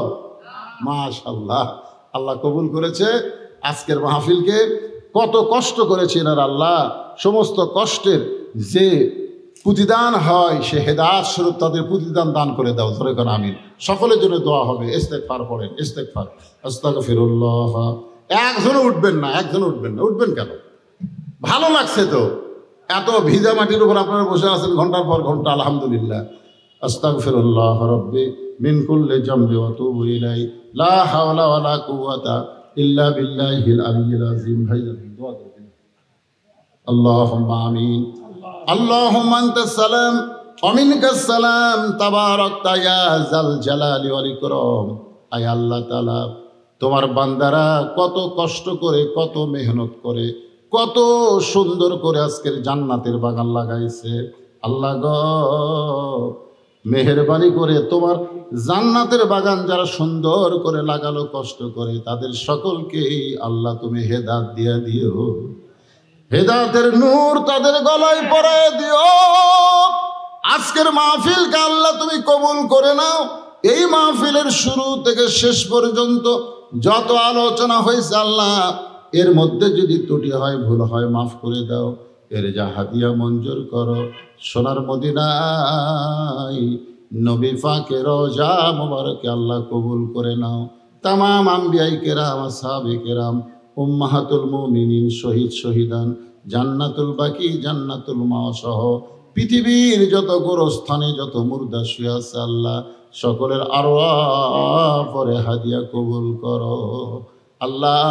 মাশাআল্লাহ, আল্লাহ কবুল করেছে আজকের মাহফিলকে। কত কষ্ট করেছে এনার আল্লাহ, সমস্ত কষ্টের যে প্রতিদান হয় সে হেদায়েত স্বরূপ তাদের প্রতিদান দান করে দাও। ধরে কোন আমিন। সকলের জন্য দোয়া হবে। ইস্তেগফার পড়েন, ইস্তেগফার, আস্তাগফিরুল্লাহ। একজনও উঠবেন না, উঠবেন কেন? ভালো লাগছে তো, এত ভিজা মাটির উপর আপনারা বসে আছেন ঘন্টার পর ঘন্টা। আলহামদুলিল্লাহ। আস্তাগফিরুল্লাহ রাব্বি মিন কুল্লি জামবি ওয়া তুবু ইলাইহি লা হাওলা ওয়ালা কুওয়াতা ইল্লা বিল্লাহিল আলিয়্যিল আযীম। ভাই দোয়া করবেন। আল্লাহুম্মা আমিন। আল্লাহুম্মা আনতাস সালাম ওয়া মিনকাস সালাম তাবারাকতা ইয়া যাল জালালি ওয়াল ইকরাম। আয় আল্লাহ তাআলা, তোমার বান্দারা কত কষ্ট করে, কত মেহনত করে, কত সুন্দর করে আজকের জান্নাতের বাগান লাগাইছে। আল্লাহ গো, মেহেরবানি করে তোমার জান্নাতের বাগান যারা সুন্দর করে লাগালো কষ্ট করে, তাদের সকলকেই আল্লাহ তুমি হেদায়েত দিয়ে দিও। হেদায়েতের নূর তাদের গলায় পরায় দিও। আজকের মাহফিলকে আল্লাহ তুমি কবুল করে নাও। এই মাহফিলের শুরু থেকে শেষ পর্যন্ত যত আলোচনা হয়েছে আল্লাহ, এর মধ্যে যদি ত্রুটি হয়, ভুল হয়, মাফ করে দাও। এর যা হাদিয়া মঞ্জুর করো। সোনার মদিনায় নবী পাকের রওজা মুবারকে আল্লাহ কবুল করে নাও। তামাম আম্বিয়াই কেরাম, আসহাবে কেরাম, উম্মাহাতুল মুমিনিন, শহীদ শহীদান, জান্নাতুল বাকি, জান্নাতুল মাওয়া সহ পৃথিবীর যত গোরস্থানে যত মুর্দা শুয়ে আছে আল্লাহ, সকলের আরওয়াহ পরে হাদিয়া কবুল করো। আল্লাহ,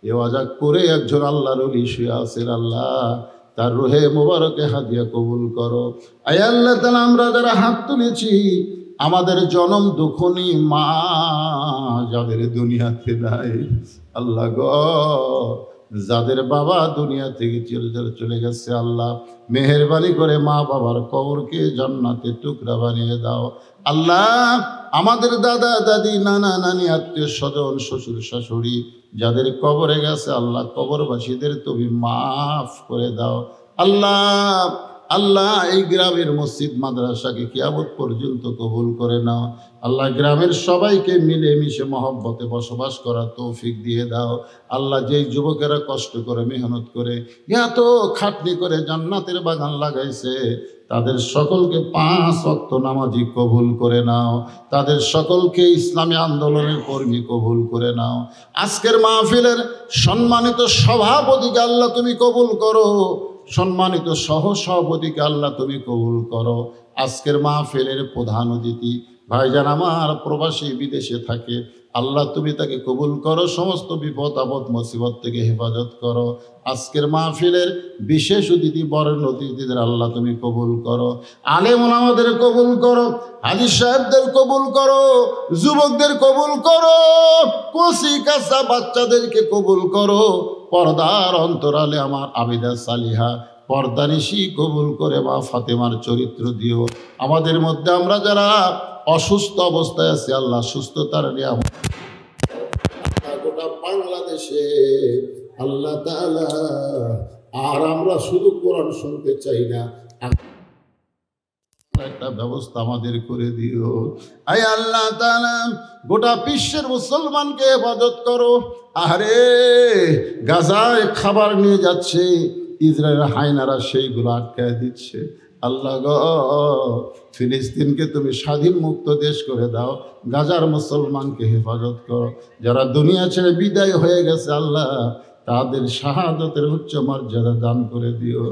এ ওয়াজাক করে একজন আল্লাহর ওলি শুয়ে আছেন আল্লাহ, তার রুহে মুবারকে হাদিয়া কবুল করো। আয় আল্লাহ তাআলা, আমরা যারা হাত তুলেছি, আমাদের জনম দুঃখনী মা যাদের দুনিয়াতে নাই, আল্লাহ গো, যাদের বাবা দুনিয়া থেকে চলে গেছে আল্লাহ, মেহেরবানি করে মা বাবার কবরকে জান্নাতের টুকরা বানিয়ে দাও। আল্লাহ, আমাদের দাদা দাদি, নানা নানি, আত্মীয় স্বজন, শ্বশুর শাশুড়ি যাদের কবরে গেছে আল্লাহ, কবরবাসীদের তুমি মাফ করে দাও। আল্লাহ আল্লাহ, এই গ্রামের মসজিদ মাদ্রাসাকে কিয়ামত পর্যন্ত কবুল করে নাও। আল্লাহ, গ্রামের সবাইকে মিলে মিশে মহব্বতে বসবাস করার তৌফিক দিয়ে দাও। আল্লাহ, যেই যুবকেরা কষ্ট করে মেহনত করে এত খাটনি করে জান্নাতের বাগান লাগাইছে, তাদের সকলকে 5 ওয়াক্ত নামাজি কবুল করে নাও। তাদের সকলকে ইসলামী আন্দোলনের কর্মী কবুল করে নাও। আজকের মাহফিলের সম্মানিত সভাপতিকে আল্লাহ তুমি কবুল করো। সম্মানিত সহ সভাপতিকে আল্লাহ তুমি কবুল করো। আজকের মাহফিলের প্রধান অতিথি ভাইজান আমার প্রবাসী বিদেশে থাকে, আল্লাহ তুমি তাকে কবুল করো। সমস্ত বিপদ আপদ মুসিবত থেকে হেফাজত করো। আজকের মাহফিলের বিশেষ অতিথি বরেণ্য অতিথিদের আল্লাহ তুমি কবুল করো। আলেম ওলামাদের কবুল করো, হাজী সাহেবদের কবুল করো, যুবকদের কবুল করো, কচি কাঁচা বাচ্চাদেরকে কবুল করো। পর্দার অন্তরালে আমার আবিদা সালিহা পর্দানিশি কবুল করে মা ফাতেমার চরিত্র দিও। আমাদের মধ্যে আমরা যারা অসুস্থ অবস্থায় আছি আল্লাহ সুস্থতার নিয়ামত গোটা বাংলাদেশে আল্লাহ তাআলা। আর আমরা শুধু কোরআন শুনতে চাই না, একটা ব্যবস্থা আমাদের করে দিও। আয় আল্লাহ তাআলা গোটা বিশ্বের মুসলমানকে হেফাজত করো। আরে গাজায় খাবার নিয়ে যাচ্ছে, ইসরায়েল হায়নারা সেইগুলো আটকায় দিচ্ছে। আল্লাহ গো, ফিলিস্তিনকে তুমি স্বাধীন মুক্ত দেশ করে দাও, গাজার মুসলমানকে হেফাজত করো। যারা দুনিয়া ছেড়ে বিদায় হয়ে গেছে আল্লাহ, তাদের শাহাদতের উচ্চ মর্যাদা দান করে দিও।